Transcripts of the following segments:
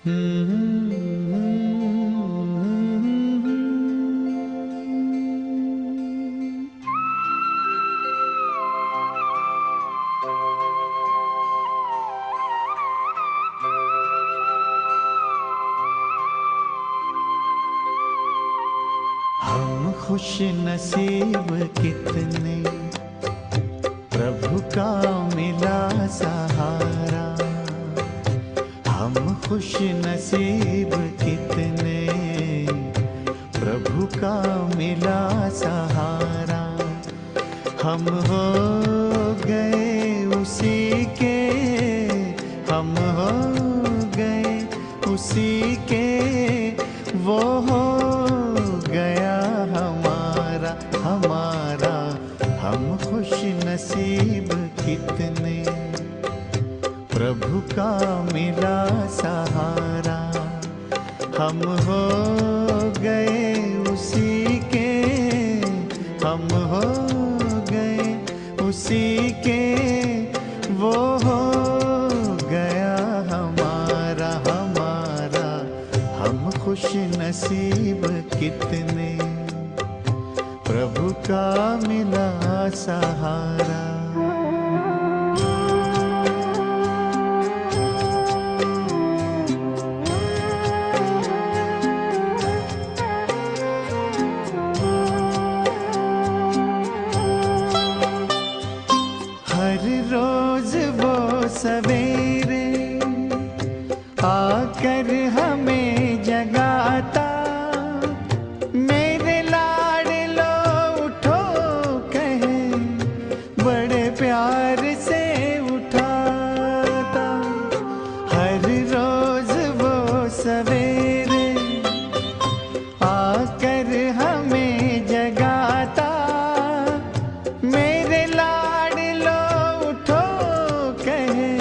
हम खुश नसीब कितने, प्रभु का मिला सहारा। हम खुश नसीब कितने, प्रभु का मिला सहारा। हम हो गए उसी के, हम हो गए उसी के, वो हो गया हमारा हमारा। हम खुश नसीब कितने, प्रभु का मिला सहारा। हम हो गए उसी के, हम हो गए उसी के, वो हो गया हमारा हमारा। हम खुश नसीब कितने, प्रभु का मिला सहारा। हर रोज वो सवेरे आकर हमें जगाता। मेरे लाडलो उठो कहे, बड़े प्यार से उठाता। हर रोज वो सवेरे आकर हमें जगाता। मेरे लाडलो उठो कहे,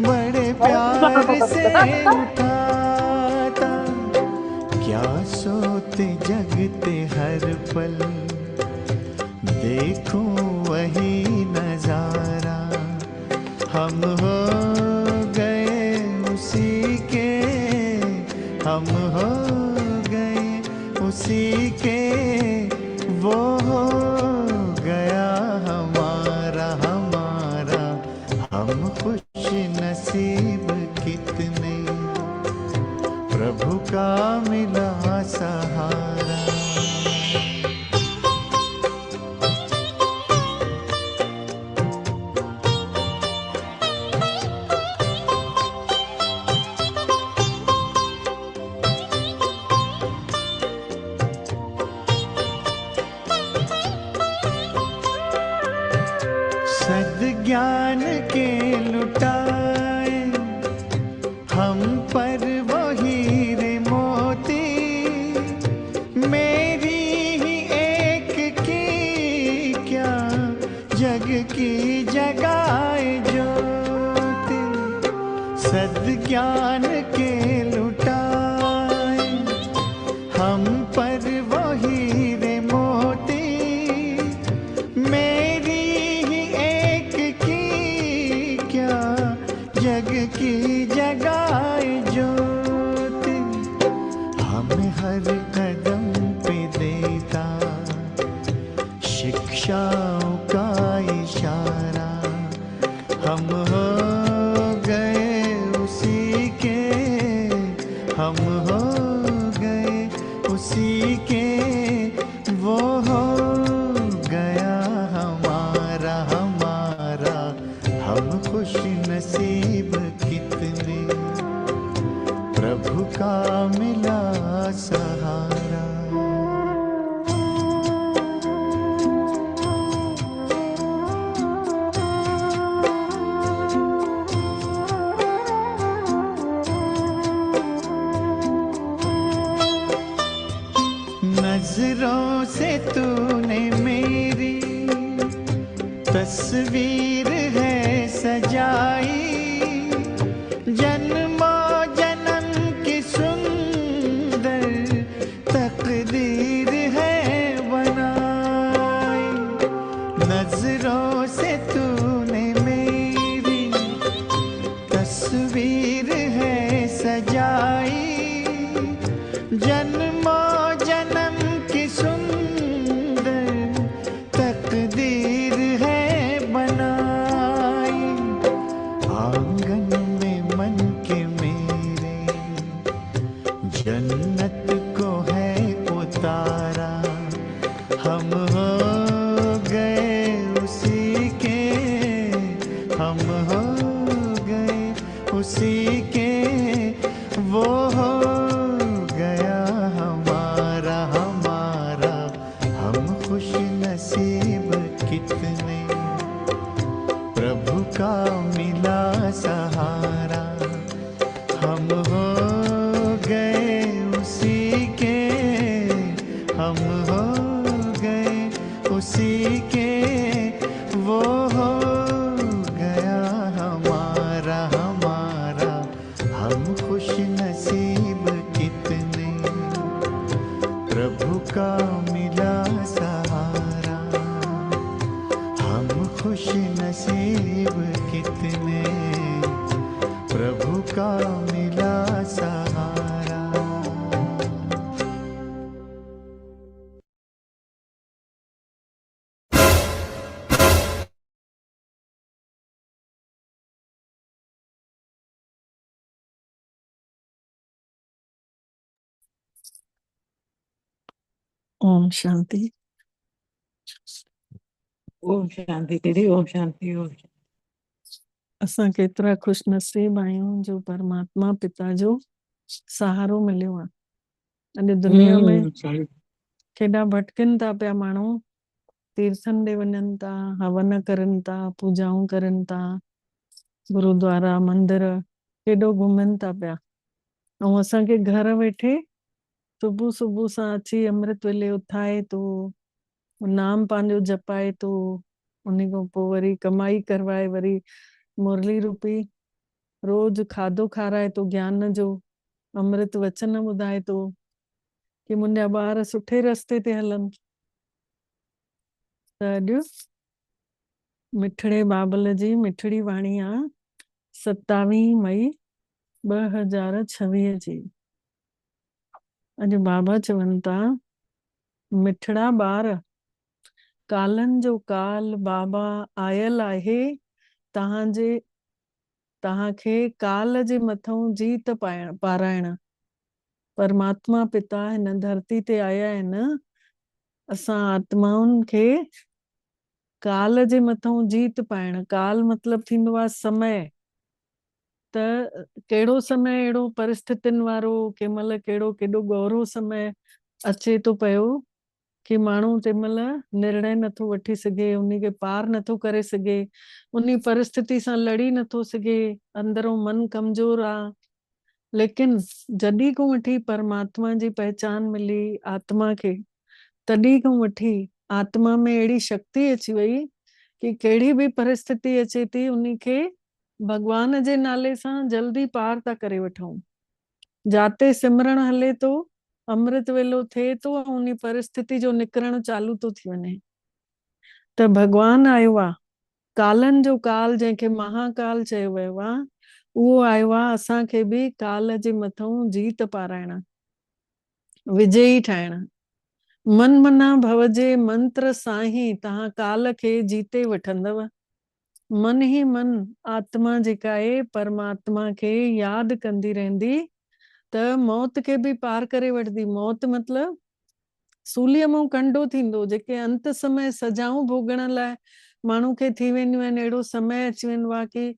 बड़े प्यार से उठाता। क्या सोते जगते हर पल, देखूं वही नजारा। हम हो गए उसी के, हम हो गए उसी के, वो हो गया हमारा हमारा। हम खुश नसीब कितने, प्रभु का मिला सहारा। सद्ज्ञान के लुटाए हम पर वो हीरे मोती। मेरी ही एक की क्या, जग की जगाए ज्योति। सद्ज्ञान के लुटाए हम पर वो हीरे मोती। मेरी जग की जगाए ज्योति। हमें हर कदम पे देता शिक्षाओं का इशारा। हम हो गए उसी के, हम हो गए उसी के, वो हो गया हमारा हमारा। हम खुश नसीब कितने, प्रभु का मिला सहारा। नजरों से तूने मेरी तस्वीर है सजाई। जन्मों जन्म की सुंदर तकदीर है बनाई। नजरों से तूने मेरी तस्वीर है सजाई। उसी के वो हो गया हमारा हमारा। हम खुश नसीब कितने, प्रभु का मिला सहारा। हम हो गए उसी के, हम हो गए उसी के, वो हो गया हमारा हमारा। हम खुश नसीब कितने, प्रभु का मिला सहारा। हम खुश नसीब कितने, प्रभु का मिला सहारा। ओम शांति। ओम शांति दीदी, ओम शांति, ओम शांति। असां केतिरा खुश नसीब आहियूं जो परमात्मा पिता जो सहारो मिलियो आहे। अॼु दुनिया में सही। केॾा भटकनि था पिया माण्हू, तीर्थनि ॾे वञनि था, हवन करनि था, पूजाऊं करनि था, गुरुद्वारा मंदिर केॾो घुमनि था पिया। ऐं असांखे घर वेठे सुबुह सुबुह सां अची अमृत वेले उथाए थो, नाम पंहिंजो जपाए थो, उन खां पोइ वरी कमाई करवाए, वरी मुरली रूपी रोज खाधो खाराए थो, ज्ञान जो अमृत वचन ॿुधाए थो कि मुंहिंजा ॿार सुठे रस्ते ते हलनि। त अॼु मिठड़े बाबल जी मिठड़ी वाणी आहे 27 मई 2026 जी। अॼु बाबा चवनि था, मिठड़ा ॿार कालनि जो काल बाबा आयल आहे तव्हांखे काल जे मथां जीत पाराइण। परमात्मा पिता हिन धरती ते आया आहिनि असां आत्माउनि खे काल जे मथां जीत पाइण। काल मतलब थींदो आहे समय। त कहिड़ो समय अहिड़ो परिस्थितियुनि वारो, कंहिं महिल कहिड़ो केॾो गौरो समय अचे थो पियो कि माण्हू तंहिं महिल निर्णय नथो वठी सघे, उन खे पार नथो करे सघे, उन परिस्थिति सां लड़ी नथो सघे, अंदरों मन कमजोर आहे। लेकिन जॾहिं खां वठी परमात्मा जी पहचान मिली आत्मा खे, तॾहिं खां वठी आत्मा में अहिड़ी शक्ति अची वई कि कहिड़ी बि परिस्थिति अचे थी उन खे भगवान जे नाले सां जल्दी पार था करे वठूं। जाते सिमरण हले तो, अमृत वेलो थिए तो, उन परिस्थिति जो निकरण चालू तो थी वञे। त भगवान आयो आहे, कालनि जो काल जंहिंखे महाकाल चयो वियो आहे, उहो आयो आहे असांखे बि काल जे मथां जीत पाराइण, विजयी ठाहिण। मन मना भवजे मंत्र सां ही तव्हां काल खे जीते वठंदव। मन ही मन आत्मा जेका आहे परमात्मा खे यादि कंदी रहंदी त मौत खे बि पार करे वठंदी। मौत मतलब सूलीअ मां कंडो थींदो, जेके अंत समय सजाऊं भोगण लाइ माण्हू खे थी वेंदियूं आहिनि। अहिड़ो समय अची वेंदो आहे कि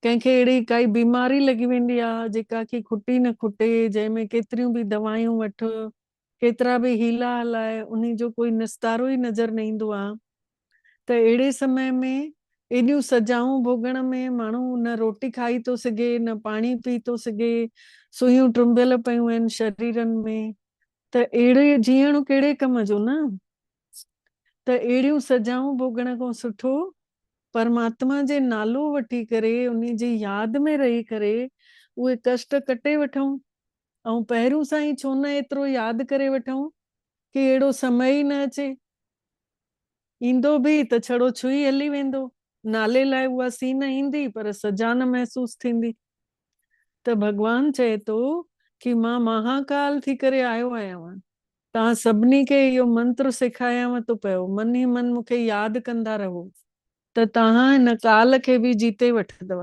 कंहिंखे अहिड़ी काई बीमारी लॻी वेंदी आहे जेका कि खुटी न खुटे, जंहिंमें केतिरियूं बि दवायूं वठ, केतिरा बि हीला हलाए, उन जो कोई निस्तारो ई नज़र न ईंदो आहे। त अहिड़े समय में एॾियूं सजाऊं भोगण में माण्हू न रोटी खाई थो सघे, न पाणी पी थो सघे, सुयूं टुंबियल पियूं आहिनि शरीरनि में। त अहिड़े जीअण कहिड़े कम जो न। त अहिड़ियूं सजाऊं भोगण खां सुठो परमात्मा जे नालो वठी करे, उन जी यादि में रही करे उहे कष्ट कटे वठूं। ऐं पहिरियों सां ई छो न एतिरो यादि करे वठूं कि अहिड़ो समय ई न अचे। ईंदो बि त छड़ो छुई हली वेंदो, नाले लाइ उहा सी न ईंदी पर सजा न महसूस थींदी। त भगवान चए थो कि मां महाकाल थी करे आयो आहियां, तव्हां सभिनी खे इहो मंत्र सेखारियांव थो पियो, मन ई मन मूंखे यादि कंदा रहो त तव्हां हिन काल खे बि जीते वठंदव।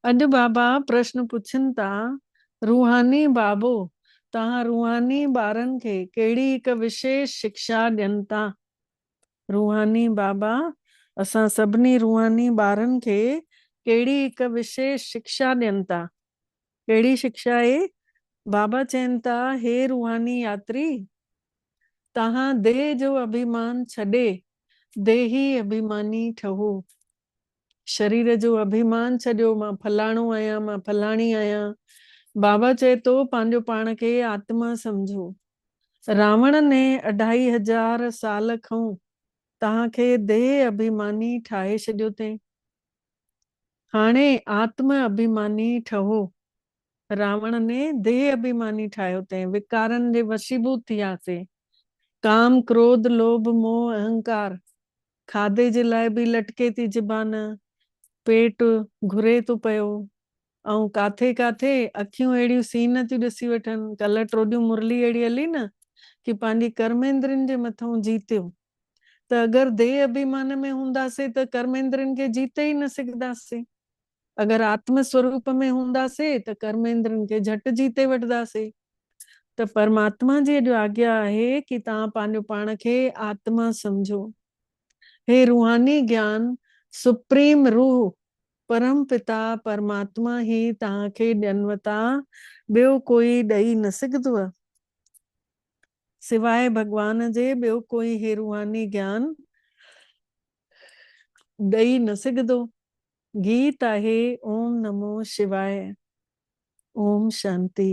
अॼु बाबा प्रश्न पुछनि था, रूहानी बाबो तव्हां रूहानी ॿारनि खे कहिड़ी हिकु विशेष शिक्षा ॾियनि था। रूहानी बाबा असां सभिनी रूहानी ॿारनि खे कहिड़ी हिकु विशेष शिक्षा ॾियनि था। कहिड़ी शिक्षा आहे? बाबा चवनि था, हे रूहानी यात्री, तव्हां देह जो अभिमान छॾे देही अभिमानी ठहो। शरीर जो अभिमान छॾियो, मां फलाणो आहियां, मां फलाणी आहियां। बाबा चए थो पंहिंजो पाण खे आत्मा समझो। रावण ने 2500 साल खां तव्हांखे देह अभिमानी ठाहे छॾियो अथई। हाणे आत्म अभिमानी ठहो। रावण ने देह अभिमानी ठाहियो अथई, विकारनि जे वशीभूत थियासीं। काम, क्रोध, लोभ, मोह, अहंकार। खाधे जे लाइ बि लटके थी ज़बान, पेट घुरे थो पियो, ऐं काथे काथे अखियूं अहिड़ियूं सीन थियूं ॾिसी वठनि। कल्ह ट्रोॾियूं मुरली अहिड़ी हली न कि पंहिंजी कर्मेंद्रियुनि जे मथां जीतियो। त अगरि देह अभिमान में हूंदासीं त कर्मेंद्रियुनि खे जीते ई न सघंदासीं। अगरि आत्म स्वरूप में हूंदासीं त कर्मेंद्रियुनि खे झटि जीते वठंदासीं। त परमात्मा जी अॼु आज्ञा आहे कि तव्हां पंहिंजो पाण खे आत्मा समझो। हे रूहानी ज्ञान, सुप्रीम रूह, परम पिता परमात्मा ही तव्हांखे ॾियनि था। ॿियो कोई ॾेई न सघंदो आहे सिवाय भगवान जे। ॿियो कोई हे रूहानी ज्ञान ॾेई न सघंदो। गीत आहे ओम नमो शिवाय। ओम शांति।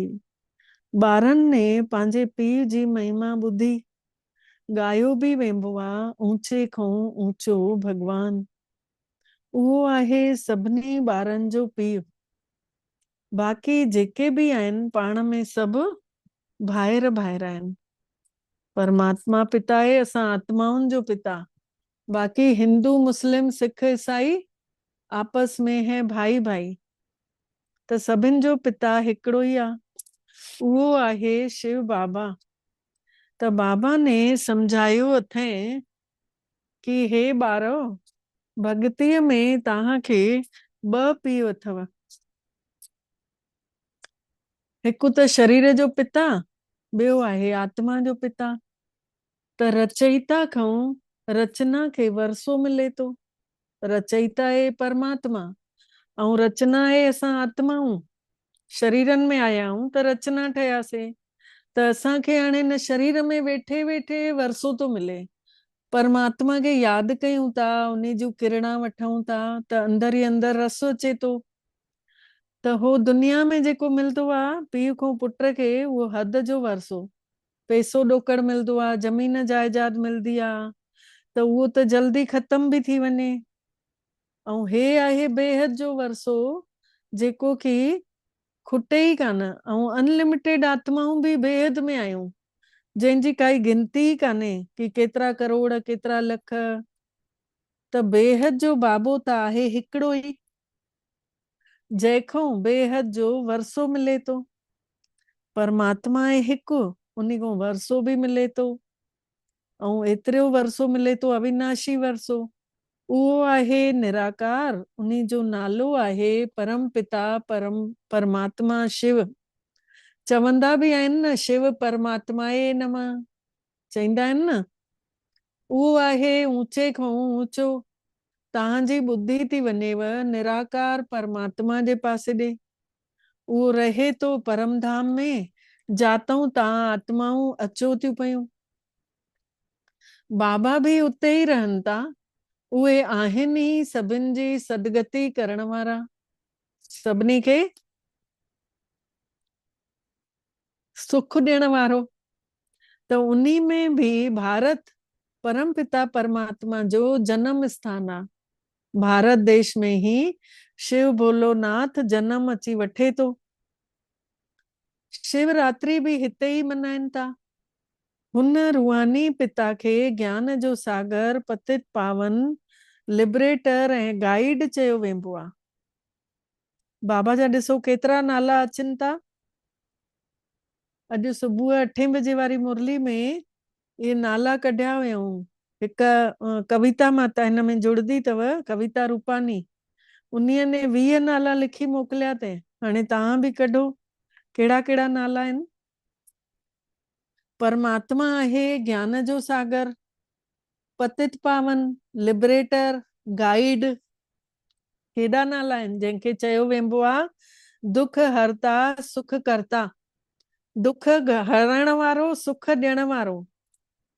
ॿारनि ने पंहिंजे पीउ जी महिमा ॿुधी ॻायो बि वेंबो आहे, ऊचे खां ऊचो भगवान। उहो आहे सभिनी ॿारनि जो पीउ। बाक़ी जेके बि आहिनि पाण में सभु भाइर भाइर आहिनि। परमात्मा पिता आहे, असां आत्माउनि जो पिता। बाक़ी हिंदू, मुस्लिम, सिख, ईसाई आपस में है भाई भाई। त सभिनि जो पिता हिकिड़ो ई आहे, उहो आहे शिव बाबा। त बाबा ने सम्झायो अथई कि हे ॿारो, भॻतीअ में तव्हांखे 2 पीउ अथव। हिकु त शरीर जो पिता, ॿियो आहे आत्मा जो पिता। त रचयिता खां रचना खे वरसो मिले थो। रचयिता आहे परमात्मा ऐं रचना आहे असां आत्माऊं। शरीरनि में आया आहियूं त रचना ठहियासीं। त असांखे हाणे हिन शरीर में वेठे वेठे वरसो थो मिले। परमात्मा खे यादि कयूं था, उन जूं किरणा वठूं था त अंदर ई अंदर रस अचे थो। त हो दुनिया में जेको मिलंदो आहे पीउ खां पुट खे, उहो हद जो वरसो। पैसो ॾोकड़ मिलंदो आहे, ज़मीन जाइदाद मिलंदी आहे, त उहो त जल्दी ख़तम बि थी वञे। ऐं हे आहे बेहद जो वरसो, जेको कि खुटे ई कान। ऐं अनलिमिटेड आत्माऊं बि बेहद में आहियूं, जंहिंजी काई गिनती ई कान्हे कि केतिरा करोड़, केतिरा लख। त बेहद जो बाबो त आहे हिकिड़ो ई, जंहिंखां बेहद जो वरसो मिले थो। परमात्मा आहे हिकु, उन खां वरसो बि मिले थो। ऐं एतिरो वरसो मिले थो, अविनाशी वरसो। उहो आहे निराकार, उन जो नालो आहे परम पिता परमात्मा शिव। चवंदा बि आहिनि न, शिव परमात्माए नमः, चईंदा आहिनि न। उहो आहे ऊचे खां ऊचो। तव्हांजी ॿुधी थी वञेव निराकार परमात्मा जे पासे ॾे। उहो रहे थो परम धाम में, जातऊं तव्हां आत्माऊं अचो थियूं पयूं। बाबा बि उते ई रहनि था। उहे आहिनि ई सभिनि जी सदगति करण वारा, सभिनी खे सुख ॾियण वारो। त उन्ही में भी भारत परम पिता परमात्मा जो जन्म स्थान आहे। भारत देश में ही शिव भोलोनाथ जन्म अची वठे थो। शिवरात्रि भी हिते ही मनाइनि था। हुन रूहानी पिता खे ज्ञान जो सागर, पतित पावन, लिबरेटर ऐं गाइड चयो वेंबो आहे। बाबा जा ॾिसो केतिरा नाला अचनि था। अॼु सुबुह 8 बजे वारी मुरली में ये नाला कढिया हुयऊं। हिकु कविता माता हिन में जुड़दी अथव, कविता रूपानी। उन्हीअ ने 20 नाला लिखी मोकिलिया अथई। हाणे तव्हां बि कढो कहिड़ा कहिड़ा नाला आहिनि। परमात्मा आहे ज्ञान जो सागर, पतित पावन, लिबरेटर, गाइड, हेॾा नाला आहिनि जंहिंखे चयो वेंबो आहे दुख हरता सुख करता। दुख हरण वारो सुख ॾियण वारो।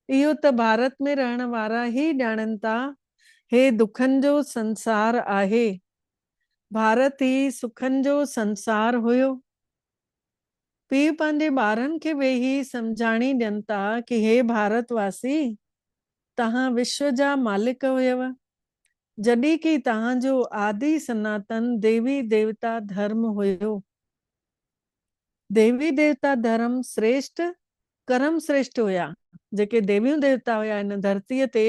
इहो त भारत में रहण वारा ई ॼाणनि था। हे दुखनि जो संसार आहे। भारत ई सुखनि जो संसार हुयो। पीउ पंहिंजे ॿारनि खे वेही सम्झाणी ॾियनि था कि हे भारतवासी, तव्हां विश्व जा मालिक हुयव जॾहिं कि तव्हांजो आदि सनातन देवी देवता धर्म हुयो। देवी देवता धर्म श्रेष्ठ, कर्म श्रेष्ठ हुया। जेके देवियूं देवता हुया इन धरतीअ ते,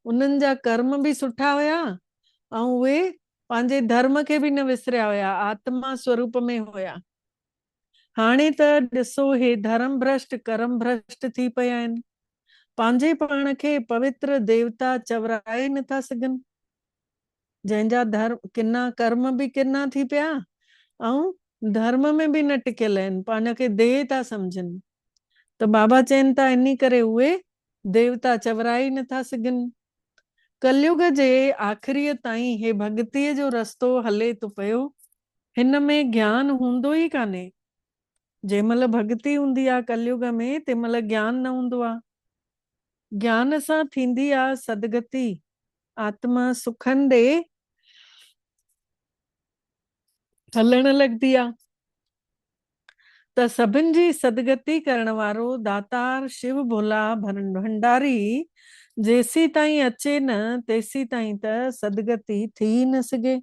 उन्हनि जा कर्म बि सुठा हुया ऐं उहे पंहिंजे धर्म खे बि न विसरिया हुया, आत्मा स्वरूप में हुया। हाणे त ॾिसो हे धर्म भ्रष्ट कर्म भ्रष्ट थी पिया आहिनि। पंहिंजे पाण खे पवित्र देवता चवराए नथा सघनि, जंहिंजा धर्म किना कर्म बि किना थी पिया ऐं धर्म में बि न टिकियल आहिनि, पाण खे देह था सम्झनि। त बाबा चवनि था इन करे उहे देवता चवराए नथा सघनि। कलयुग जे आख़िरीअ ताईं हे भक्तीअ जो रस्तो हले थो पियो। हिन में ज्ञान हूंदो ई कान्हे। जंहिं महिल भक्ति हूंदी आहे कलयुग में, तंहिं महिल ज्ञान न हूंदो आहे। ज्ञान सां थींदी आहे सदगति, आत्मा सुखनि ॾे हलण लॻंदी आहे। त सभिनि जी सदगति करण वारो दातार शिव भोला भंडारी जेसी ताईं अचे न तेसी ताईं त सदगति थी न सघे।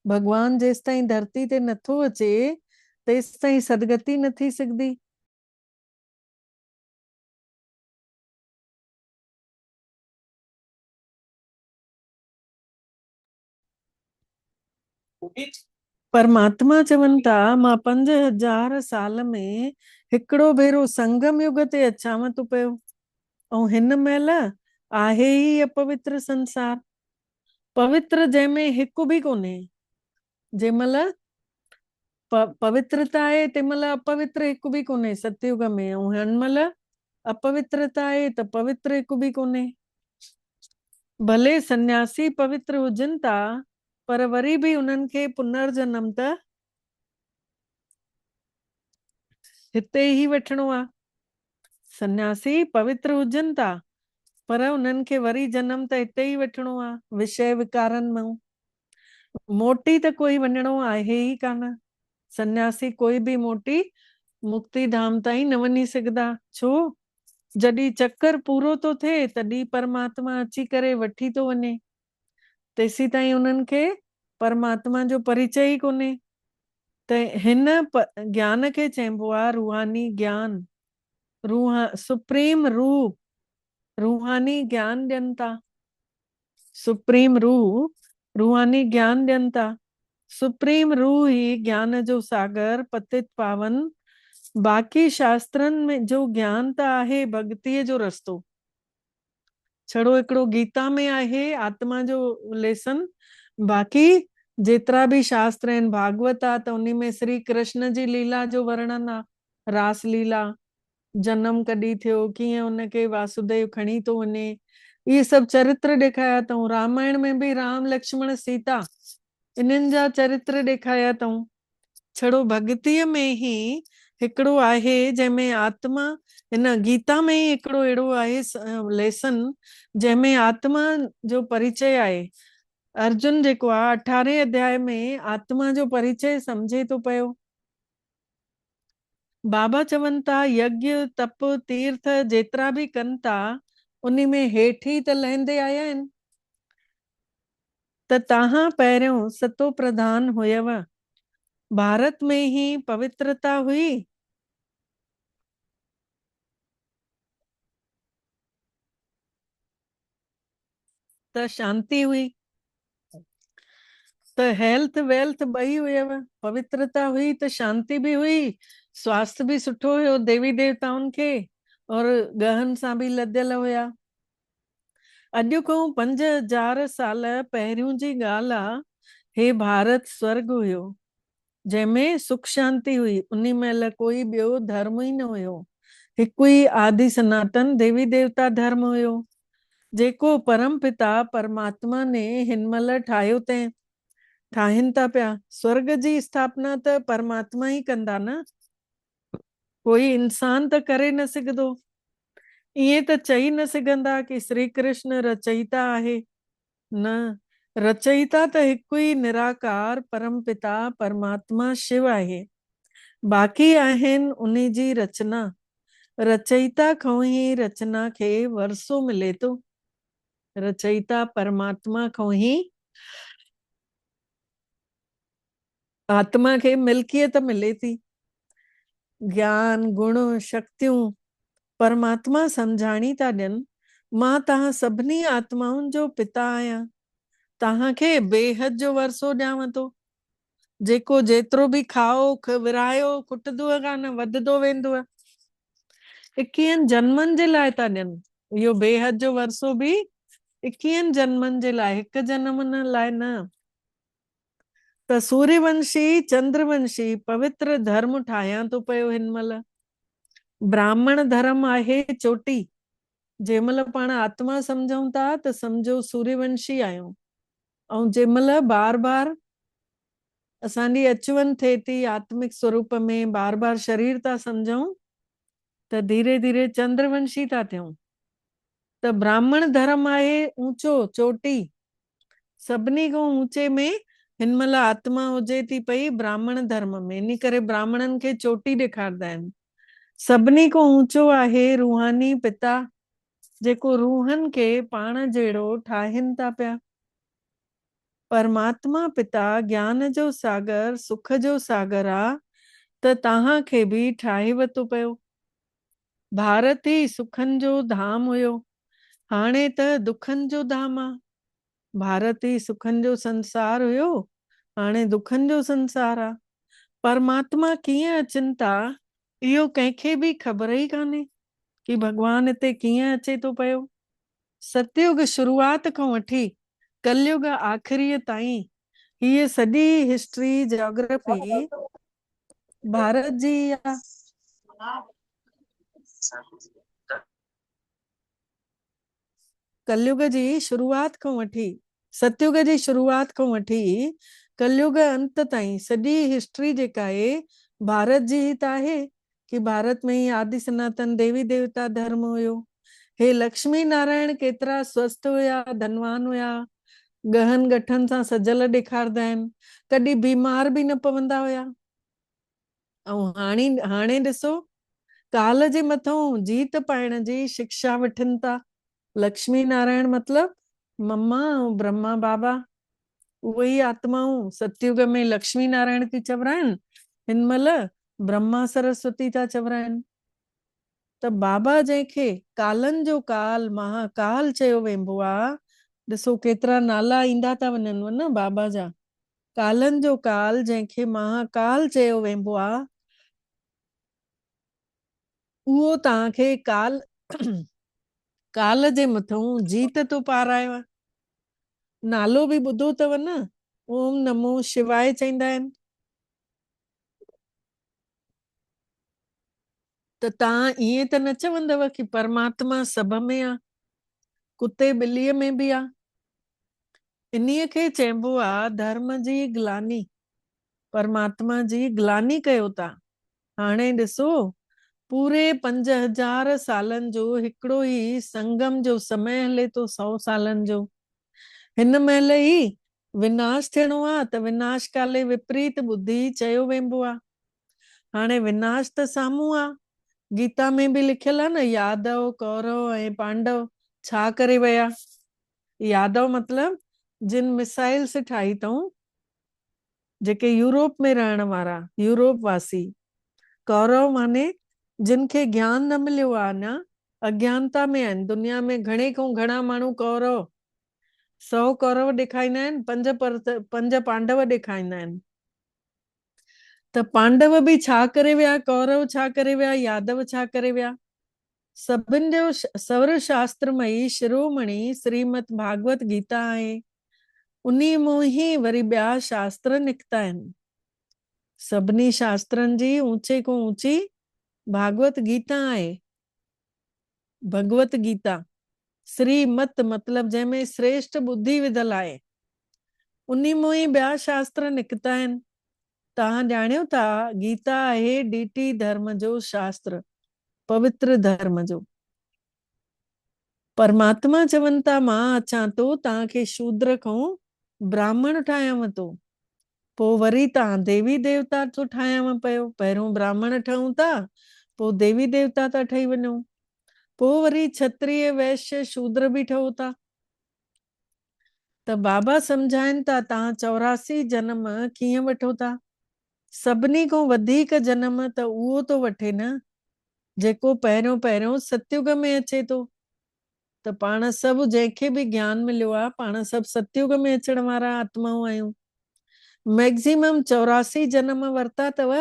भगवान जेसि ताईं धरती ते नथो अचे तेसि ताईं सदगति न थी सघंदी। परमात्मा चवनि था मां 5000 साल में हिकिड़ो भेरो संगम युग ते अचांव थो पियो ऐं हिन महिल आहे ई अपवित्र संसार। पवित्र जंहिंमें हिकु बि कोन्हे। जंहिं महिल पवित्रता आहे तंहिं महिल अपवित्र हिकु बि कोन्हे सतयुग में, ऐं हिन महिल अपवित्रता आहे त पवित्र हिकु बि कोन्हे। भले सन्यासी पवित्र हुजनि था पर वरी बि उन्हनि खे पुनर्जन्म त हिते ई वठिणो आहे। सन्यासी पवित्र हुजनि था पर उन्हनि खे वरी जन्म त हिते ई वठिणो आहे विषय विकारनि मां। मोटी त कोई वञिणो आहे ई कान। सन्यासी कोई बि मोटी मुक्ति धाम ताईं न वञी सघंदा। छो? जॾहिं चक्कर पूरो थो थिए तॾहिं परमात्मा अची करे वठी थो वञे। तेसी ताईं उन्हनि खे परमात्मा जो परिचय ई कोन्हे। त हिन ज्ञान खे चइबो आहे रूहानी ज्ञान। सुप्रीम रूह रूहानी ज्ञान ॾियनि था। सुप्रीम रूह रूहानी ज्ञान ॾियनि था। सुप्रीम रूह ही ज्ञान जो सागर पतित पावन। बाक़ी शास्त्रनि में जो ज्ञान त आहे भक्तीअ जो रस्तो। छड़ो हिकिड़ो गीता में आहे आत्मा जो लेसन। बाक़ी जेतिरा बि शास्त्र आहिनि, भागवत आहे त उन में श्री कृष्ण जी लीला जो वर्णन आहे। रास लीला, जन्म कॾहिं थियो, कीअं उनखे वासुदेव खणी थो वञे, इहे सभु चरित्र ॾेखारिया अथऊं। रामायण में बि राम लक्ष्मण सीता इन्हनि जा चरित्र ॾेखारिया अथऊं। छड़ो भक्तीअ में ई हिकिड़ो आहे जंहिंमें आत्मा, हिन गीता में ई हिकिड़ो अहिड़ो आहे लेसन जंहिंमें आत्मा जो परिचय आहे। अर्जुन जेको आहे 18 अध्याय में आत्मा जो परिचय समझे थो पियो। बाबा चवनि था यज्ञ तप तीर्थ जेतिरा बि कनि था उन में हेठि त लहंदे आया आहिनि। त तव्हां पहिरियों सतो प्रधान हुयव। भारत में ही पवित्रता हुई। त शांति हुई। त हेल्थ वेल्थ ॿई हुयव। पवित्रता हुई त शांति बि हुई, स्वास्थ्य बि सुठो हुयो देवी देवताउनि खे, और गहन सां बि लदियल हुया। अॼु खां 5000 साल पहिरियों जी ॻाल्हि आहे। हे भारत स्वर्ग हुयो जंहिंमें सुख शांति हुई। उन महिल कोई ॿियो धर्म ई न हुयो। हिकु ई आदि सनातन देवी देवता धर्म हुयो जेको परम पिता परमात्मा ने हिन महिल ठाहियो अथईं। ठाहिनि था पिया। स्वर्ग जी स्थापना त परमात्मा ई कंदा न, कोई इंसान त करे न सघंदो। ईअं त चई न सघंदा कि श्री कृष्ण रचयिता आहे, न, रचयिता त हिकु ई निराकार परम पिता परमात्मा शिव आहे। बाक़ी आहिनि उन जी रचना। रचयिता खां ई रचना खे वरसो मिले थो। रचयिता परमात्मा खां ई आत्मा खे मिल्कियत मिले थी। ज्ञान गुण शक्तियूं परमात्मा सम्झाणी था ॾियनि। मां तव्हां सभिनी आत्माउनि जो पिता आहियां, तव्हांखे बेहद जो वरसो ॾियांव थो। जेको जेतिरो बि खाओ विरायो खुटंदो कान, वधंदो वेंदो। 21 जन्मनि जे लाइ था ॾियनि। इहो बेहद जो वरसो बि 21 जन्मनि जे लाइ, हिकु जन्म लाइ न। त सूर्यवंशी चंद्रवंशी पवित्र धर्म ठाहियां थो पियो हिन महिल। ब्राह्मण धर्म आहे चोटी। जंहिं महिल पाण आत्मा सम्झूं था त सम्झो सूर्यवंशी आहियूं। ऐं जंहिं महिल बार बार असांजी अचवञ थिए थी आत्मिक स्वरूप में, बार बार शरीर था सम्झूं त धीरे धीरे चंद्रवंशी था थियूं। त ब्राह्मण धर्म आहे ऊंचो, चोटी। सभिनी खां ऊंचे में हिन महिल आत्मा हुजे थी पई ब्राह्मण धर्म में, इन करे ब्राह्मणनि खे चोटी ॾेखारंदा आहिनि। सभिनी खां ऊंचो आहे रूहानी पिता, जेको रूहनि खे पाण जहिड़ो ठाहिनि था पिया। परमात्मा पिता ज्ञान जो सागर, सुख जो सागर आ, त तव्हांखे बि ठाहे वतो पियो। भारत ई सुखनि जो धाम हुयो, हाणे त दुखनि जो धाम आ। भारत ई सुखनि जो संसार हुयो, हाणे दुखनि जो संसार आ। परमात्मा कीअं अचनि था इहो कंहिंखे बि ख़बर ई कान्हे कि भगवान हिते कीअं अचे थो पियो। सतयुग शुरूआत खां वठी कलयुग आख़िरीअ ताईं हीअ सॼी हिस्ट्री जोग्राफी भारत जी आ। कलयुग जी शुरूआत खां वठी, सतयुग जी शुरूआत खां वठी कलयुग अंत ताईं सॼी हिस्ट्री जेका आहे भारत जी ही त आहे कि भारत में ही आदि सनातन देवी देवता धर्म हुयो। हे लक्ष्मी नारायण केतिरा स्वस्थ हुया, धनवान हुया, गहन गठन सां सजल ॾेखारदा आहिनि, कॾहिं बीमार बि न पवंदा हुया। ऐं हाणे ॾिसो काल जे मथां जीत पाइण जी शिक्षा वठनि था। लक्ष्मी नारायण मतलब मम्मा ऐं ब्रह्मा बाबा, उहे ई आत्माऊं सतयुग में लक्ष्मी नारायण थी चवराइनि, हिन महिल ब्रह्मा सरस्वती था चवराइनि। त बाबा जंहिंखे कालनि जो काल महाकाल चयो वेंबो आहे, ॾिसो केतिरा नाला ईंदा था वञनि न बाबा जा। कालनि जो काल जंहिंखे महाकाल चयो वेंबो आहे, उहो तव्हांखे काल काल जे मथां जीत तो पारायो। नालो बि ॿुधो अथव न, ओम नमो शिवाय चईंदा आहिनि। त तव्हां ईअं त न चवंदव कि परमात्मा सभ में आ, कुते ॿिलीअ में बि आ। इन्हीअ खे चइबो आहे धर्म जी ग्लानी। परमात्मा जी ग्लानी कयो था। हाणे ॾिसो पूरे 5000 सालनि जो हिकिड़ो ई संगम जो समय हले थो, 100 सालनि जो। हिन महिल ई विनाश थियणो आहे त विनाश काले विपरीत बुद्धि चयो वेंबो आहे। हाणे विनाश त साम्हूं आहे, गीता में बि लिखियल आहे न, यादव कौरव ऐं पांडव छा करे विया। यादव मतलब जिन मिसाइल्स ठाही अथऊं, जेके यूरोप में रहण वारा यूरोप वासी। कौरव माने जिन खे ज्ञान न मिलियो आहे, अञा अज्ञानता में आहिनि। दुनिया में घणे खां घणा माण्हू कौरव, 100 कौरव ॾेखारींदा आहिनि, 5 पांडव ॾेखारींदा आहिनि। त पांडव बि छा करे विया, कौरव छा करे विया, यादव छा करे विया। सभिनि जो सर्व शास्त्रमयी शिरोमणि श्रीमद भागवत गीता आहे। उन्ही मां ई वरी ॿिया शास्त्र निकिता आहिनि। सभिनी शास्त्रनि जी ऊंचे खां ऊंची भागवत गीता आहे। भगवत गीता श्रीमत मतलब जंहिंमें श्रेष्ठ बुद्धि विधल आहे। उन्ही मां ई ॿिया शास्त्र निकिता आहिनि। तव्हां ॼाणियो था गीता आहे डीटी धर्म जो शास्त्र, पवित्र धर्म जो। परमात्मा चवनि था मां अचां थो तव्हांखे शूद्र खां ब्राह्मण ठाहियांव थो, पोइ वरी तव्हां देवी देवता थो ठाहियांव पियो। पहिरियों ब्राह्मण ठहूं था, पोइ देवी देवता था ठही वञो, पोइ वरी क्षत्रिय वैश्य शूद्र बि ठहो था। त बाबा सम्झाइनि था तव्हां 84 जन्म कीअं वठो था। सभिनी खां वधीक जन्म त उहो तो वठे न जेको पहिरियों पहिरियों सतयुग में अचे थो। त पाण सभु जंहिंखे बि ज्ञान मिलियो आहे, पाण सभु सतयुग में अचण वारा आत्माऊं आहियूं। मैक्सिमम 84 जन्म वरता अथव।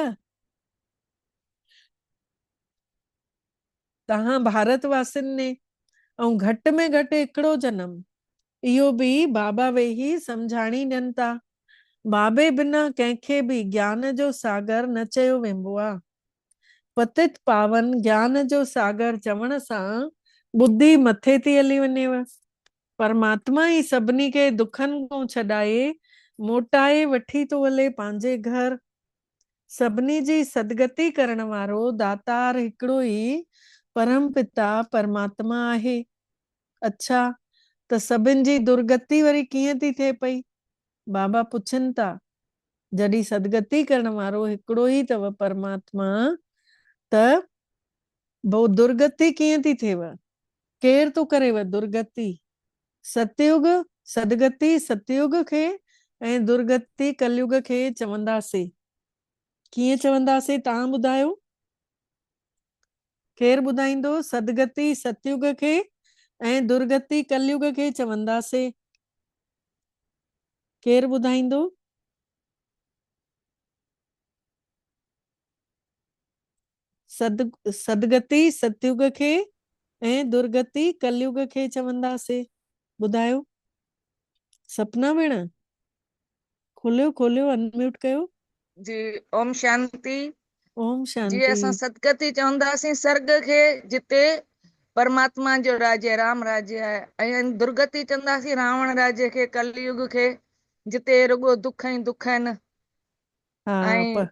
तव्हां भारतवासियुनि ने, ऐं घटि में घटि हिकिड़ो जन्म। इहो बि बाबा वेही सम्झाणी ॾियनि था। बाबे बिना कंहिंखे बि ज्ञान जो सागर न चयो वेंदो आहे। पतित पावन ज्ञान जो सागर चवण सां बुद्धि मथे थी हली वञेव। परमात्मा ई सभिनी खे दुखनि खां छॾाए मोटाए वठी थो हले पंहिंजे घर। सभिनी जी सदगति करण वारो दातार हिकिड़ो ई परम पिता परमात्मा आहे। अच्छा, त सभिनि जी दुर्गति वरी कीअं थी थिए पई? बाबा पुछनि था, जॾहिं सदगति करण वारो हिकिड़ो ई अथव परमात्मा, त वो दुर्गति कीअं थी थिएव? केर थो करेव दुर्गति? सतयुग सदगति सतयुग खे ऐं दुर्गति कलयुग खे चवंदासीं। कीअं चवंदासीं तव्हां ॿुधायो? केर ॿुधाईंदो? सदगति सतयुग खे ऐं दुर्गति कलयुग खे चवंदासीं। केर ॿुधाईंदो? सदगति सतयुग खे ऐं दुर्गति कलयुग खे चवंदासीं। ॿुधायो। सपना भेण खोलियो खोलियो, अनम्यूट कयो। जी ओम शांति। ओम जी शांति। असां सदगति चवंदासीं स्वर्ग खे, जिते परमात्मा जो राज्य राम राज्य आहे। ऐं दुर्गति चवंदासीं रावण राज्य खे, कलयुग खे, जिते रुगो दुख ई दुख आहिनि। हा ऐं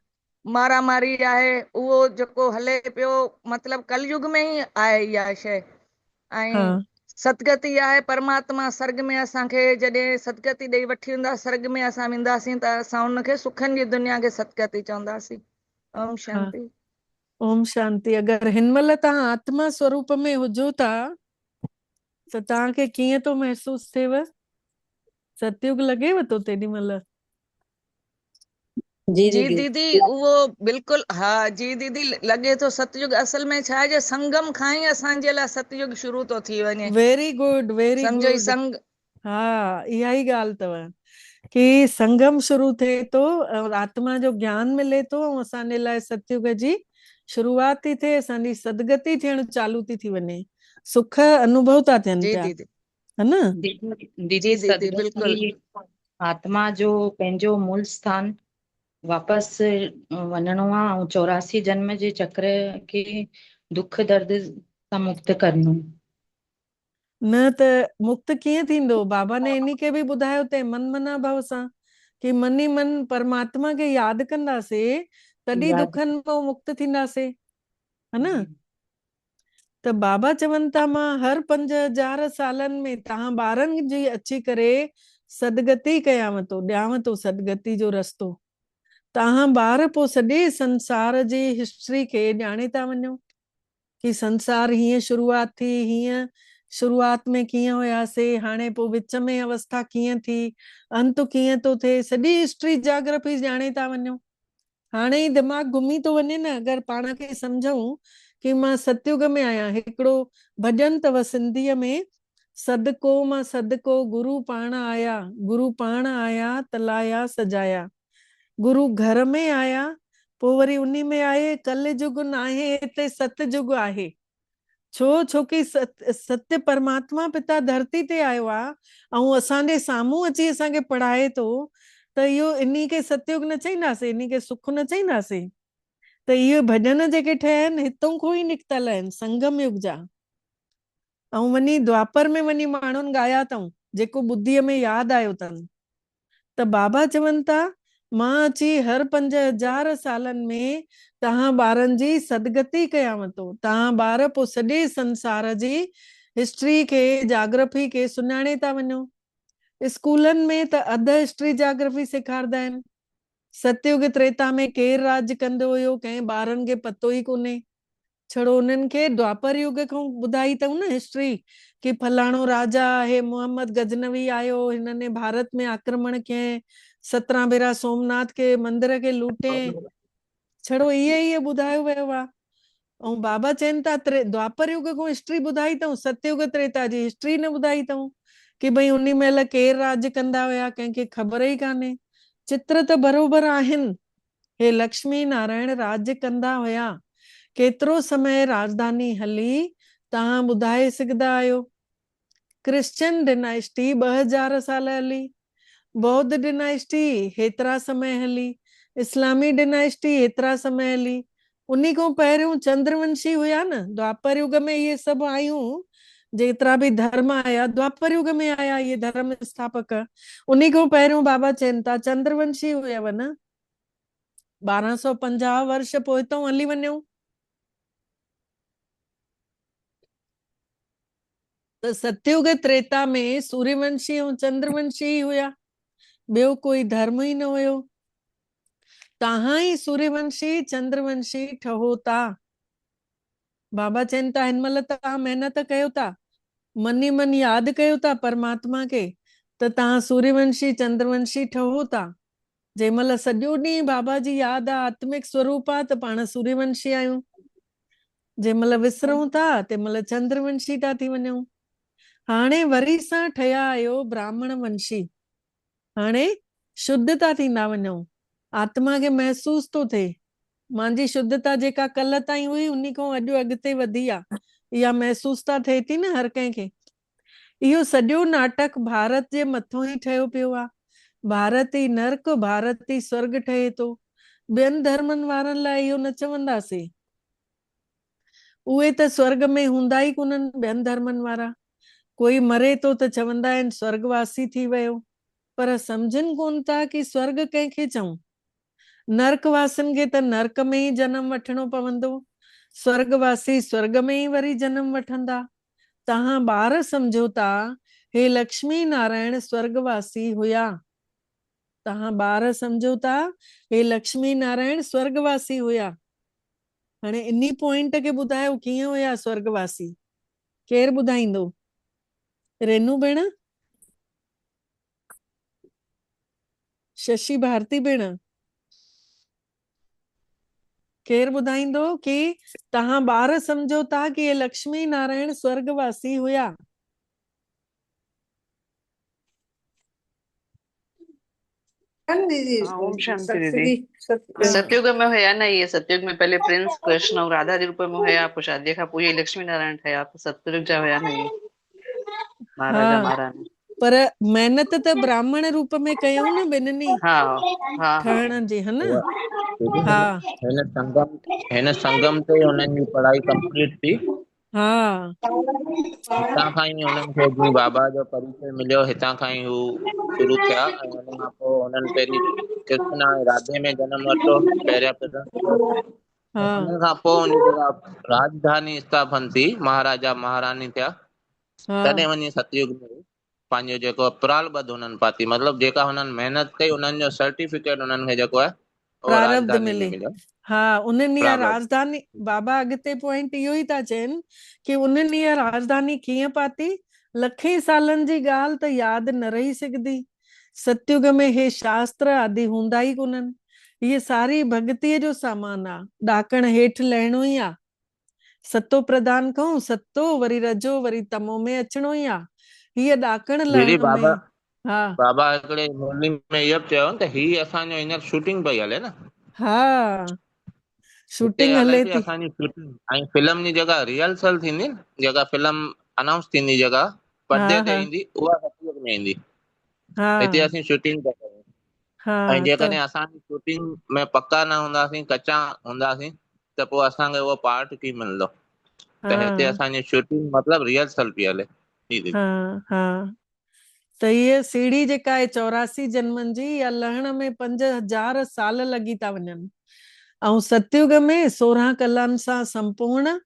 मारामारी आहे, उहो जेको हले पियो, मतलब कलयुग में ई आहे इहा शइ। हा ऐं सदगति आहे परमात्मा स्वर्ग में असांखे जॾहिं सदगति ॾेई वठी वेंदा, स्वर्ग में असां वेंदासीं त असां उनखे सुखनि जी दुनिया खे सदगति चवंदासीं। ओम हा। शांति। ओम शांति। अगरि हिन महिल तव्हां आत्मा स्वरूप में हुजो था त तव्हांखे कीअं थो महसूस थिएव? सतयुग लॻेव थो तेॾी महिल? जी जी दीदी। दीदी उहो बिल्कुल। हा जी दीदी, लॻे थो सतयुग असल में छा आहे, जो संगम खां ई असांजे लाइ सतयुग शुरू थो थी वञे। वेरी गुड वेरी सम्झो ई गुड। संग। हा, इहा ई ॻाल्हि अथव कि संगम शुरू थिए थो, आत्मा जो ज्ञान मिले थो, ऐं असांजे लाइ सतयुग जी शुरूआत थी थिए, असांजी सदगति थियण चालू थी वञे, सुख अनुभव था थियनि जी पिया, दीदी। है न? दीदी जी दीदी बिल्कुल। सदगति आत्मा जो पंहिंजो मूल स्थान वापस वञिणो आहे, ऐं 84 जन्म जे चक्र खे दुख दर्द सां मुक्त करणो। न त मुक्त कीअं थींदो? बाबा ने इन खे बि ॿुधायो ते मन मना भाव सां, कि मन ई मन परमात्मा खे यादि कंदासीं तॾहिं याद दुखनि खां मुक्त थींदासीं, है न? जी। त बाबा चवनि था मां हर 5000 सालनि में तव्हां ॿारनि जी अची करे सदगति कयांव थो, ॾियांव थो सदगति जो रस्तो। तव्हां ॿार पोइ सॼे संसार जी हिस्ट्री खे ॼाणे था वञो कि संसार हीअं शुरूआत थी, हीअं शुरूआत में कीअं हुयासीं, हाणे पोइ विच में अवस्था कीअं थी, अंत कीअं थो थिए, सॼी हिस्ट्री जाग्राफी ॼाणे था वञो। हाणे ई दिमाग़ घुमी थो वञे न, अगरि पाण खे सम्झूं कि मां सतयुग में आहियां। हिकिड़ो भॼन अथव सिंधीअ में, सदको मां सदको गुरु पाण आया, गुरु पाण आया तलाया सजाया। गुरु घर में आया, पोइ वरी उन्ही में आहे कल युग न आहे, हिते सतयुग आहे। छो कि सत्य परमात्मा पिता धरती ते आयो आहे, ऐं असांजे साम्हूं अची असांखे पढ़ाए थो, त इहो इन्ही खे सतयुग न चईंदासीं, इन्ही खे सुख न चईंदासीं? त इहे भॼन जेके ठहिया आहिनि हितां खां ई निकितल आहिनि, संगम युग जा। ऐं वञी द्वापर में वञी माण्हुनि ॻाया अथऊं, जेको ॿुद्धीअ में यादि आयो अथनि। त बाबा चवनि था मां अची हर 5000 सालनि में तव्हां ॿारनि जी सदगति कयांव थो। तव्हां ॿार पोइ सॼे संसार जी हिस्ट्री खे जाग्राफी खे सुञाणे था वञो। स्कूलनि में त अध हिस्ट्री जाग्राफी सेखारींदा आहिनि। सतयुग त्रेता में केरु राज कंदो हुयो कंहिं ॿारनि खे पतो ई कोन्हे। छड़ो उन्हनि खे द्वापर युग खां ॿुधाई अथऊं न हिस्ट्री कि फलाणो राजा आहे मोहम्मद गजनवी आयो, हिनने भारत में आक्रमण कयईं, 17 भेरा सोमनाथ के मंदिर खे लूटे। छड़ो इहे ॿुधायो वियो आहे। ऐं बाबा चवनि था द्वापर युग खां हिस्ट्री ॿुधाई अथऊं, सतयुग त्रेता जी हिस्ट्री न ॿुधाई अथऊं कि भई उन महिल केरु राज कंदा हुया, कंहिंखे ख़बर ई कान्हे। चित्र त बरोबर आहिनि। हे लक्ष्मी नारायण राज कंदा हुया। केतिरो समय राजधानी हली तव्हां ॿुधाए सघंदा आहियो? क्रिश्चियन डिनाइस्टी 2000 साल हली, बौद्ध डिनाइस्टी हेतिरा समय हली, इस्लामी डिनाइस्टी हेतिरा समय हली। उन्ही खां पहिरियों चंद्रवंशी हुया न। द्वापर युग में इहे सभु आयूं, जेतिरा बि धर्म आया द्वापर युग में आया, इहे धर्म स्थापक। उन्ही खां पहिरियों बाबा चवनि था चंद्रवंशी हुयव न। 1250 वर्ष पोइ तो हली वञूं त सतयुग त्रेता में सूर्यवंशी ऐं चंद्रवंशी ही हुया, ॿियो कोई धर्म ही न हुयो। तव्हां ही सूर्यवंशी चंद्रवंशी ठहो था। बाबा चवनि था हिन महिल तव्हां महिनत कयो था, मनी मन यादि कयो था परमात्मा खे, त तव्हां सूर्यवंशी चंद्रवंशी ठहो था। जंहिं महिल सॼो ॾींहुं बाबा जी यादि आहे, आत्मिक स्वरूप आहे, त पाण सूर्यवंशी आहियूं। जंहिं महिल विसरूं था तंहिं महिल चंद्रवंशी था थी वञूं। हाणे वरी सां ठहिया आहियो ब्राह्मण वंशी। हाणे शुद्ध था थींदा वञूं। आत्मा खे महसूस थो थिए मुंहिंजी शुद्धता जेका कल्ह ताईं हुई उन्ही खां अॼु अॻिते वधी आहे, इहा महसूस था थिए थी न हर कंहिंखे। इहो सॼो नाटक भारत जे मथां ई ठहियो पियो आहे। भारत ई नर्क, भारत ई स्वर्ग ठहे थो। ॿियनि धर्मनि वारनि लाइ इहो न चवंदासीं। उहे त स्वर्ग में हूंदा ई कोन्हनि ॿियनि धर्मनि वारा। कोई मरे थो त चवंदा आहिनि स्वर्गवासी थी वियो, पर सम्झनि कोन था कि स्वर्ग कंहिंखे चऊं। नर्कवासियुनि खे त नर्क में ई जन्म वठणो पवंदो, स्वर्गवासी स्वर्ग में ई वरी जन्म वठंदा। तव्हां ॿार सम्झो था हे लक्ष्मी नारायण स्वर्गवासी हुया। तव्हां ॿार सम्झो था हे लक्ष्मी नारायण स्वर्गवासी हुया। हाणे इन्ही पॉइंट खे ॿुधायो कीअं हुया स्वर्गवासी? केरु ॿुधाईंदो? रेनू भेण, शशि भारती भेण, केरु ॿुधाईंदो कि तव्हां ॿार सम्झो था कि हे लक्ष्मी नारायण स्वर्गवासी हुया? ओम शांति दीदी। हाँ। सतयुग में हुया न, ये सतयुग में पहले प्रिंस कृष्ण और राधा जे रूप में हुया, पोइ शादी खां पोइ ये लक्ष्मी नारायण ठहिया। सतयुग जा हुया न ये महाराजा हाँ, महारानी। पर महिनत त ब्राह्मण रूप में कयूं न ॿिन्हिनि हा हा हा ठहण जी, है न? दीदी हा हिन संगम ते हुननि जी पढ़ाई कंप्लीट थी। हा हितां खां ई हुननि खे जीअं बाबा जो परिचय मिलियो, हितां खां ई हू शुरू थिया। ऐं हुन खां पोइ हुननि पहिरीं कृष्ण ऐं राधे में जनम वरितो पहिरियां पहिरियों। हा हुन खां पोइ हुन जॻह राजधानी स्थापन थी, महाराजा महारानी थिया। हा तॾहिं वञी सतयुग में पंहिंजो जेको प्रारब्ध हुननि पाती, मतिलबु जेका हुननि महिनत कई उन्हनि जो सर्टिफिकेट हुननि खे जेको आहे उहो प्रारब्ध राजधानी में मिले। मिलियो। हाँ, उन्हनि इहा प्रारब्ध राजधानी, बाबा अॻिते पॉइंट इहो ई था चवनि कि उन्हनि इहा राजधानी कीअं पाती। लखे सालनि जी ॻाल्हि त यादि न रही सघंदी। सतयुग में हे शास्त्र आदि हूंदा ई कोन्हनि। ये सारी भक्तीअ जो सामान आहे। ॾाकण हेठि लहिणो ई आहे। सतो प्रदान कयूं, सतो वरी रजो वरी तमो में अचिणो ई आहे। हीअ ॾाकण दीदी लहण में। हा बाबा हिकिड़े मुरली में इहो बि चयो त ही असांजो हींअर शूटिंग पई हले न, हा हिते शूटिंग हले हले थी थी। असांजी शूटिंग। ऐं फिल्म जी जॻह रिहर्सल थींदी न, जेका फिल्म अनाउंस थींदी जॻह हा पर्दे ते हा ईंदी, उहा सतयुग में ईंदी। हा हिते असीं शूटिंग था कयूं। हा ऐं जेकॾहिं असांजी शूटिंग में पका न हूंदासीं, कचा हूंदासीं, त पोइ असांखे उहो पार्ट कीअं मिलंदो? त हिते हा असांजी शूटिंग मतिलबु रिहर्सल पई हले। जी दीदी। हा हा त हीअ सीढ़ी जेका आहे 84 जन्मनि जी, या लहण में 5000 साल लॻी था वञनि। ऐं सतयुग में 16 कलाउनि सां संपूर्ण,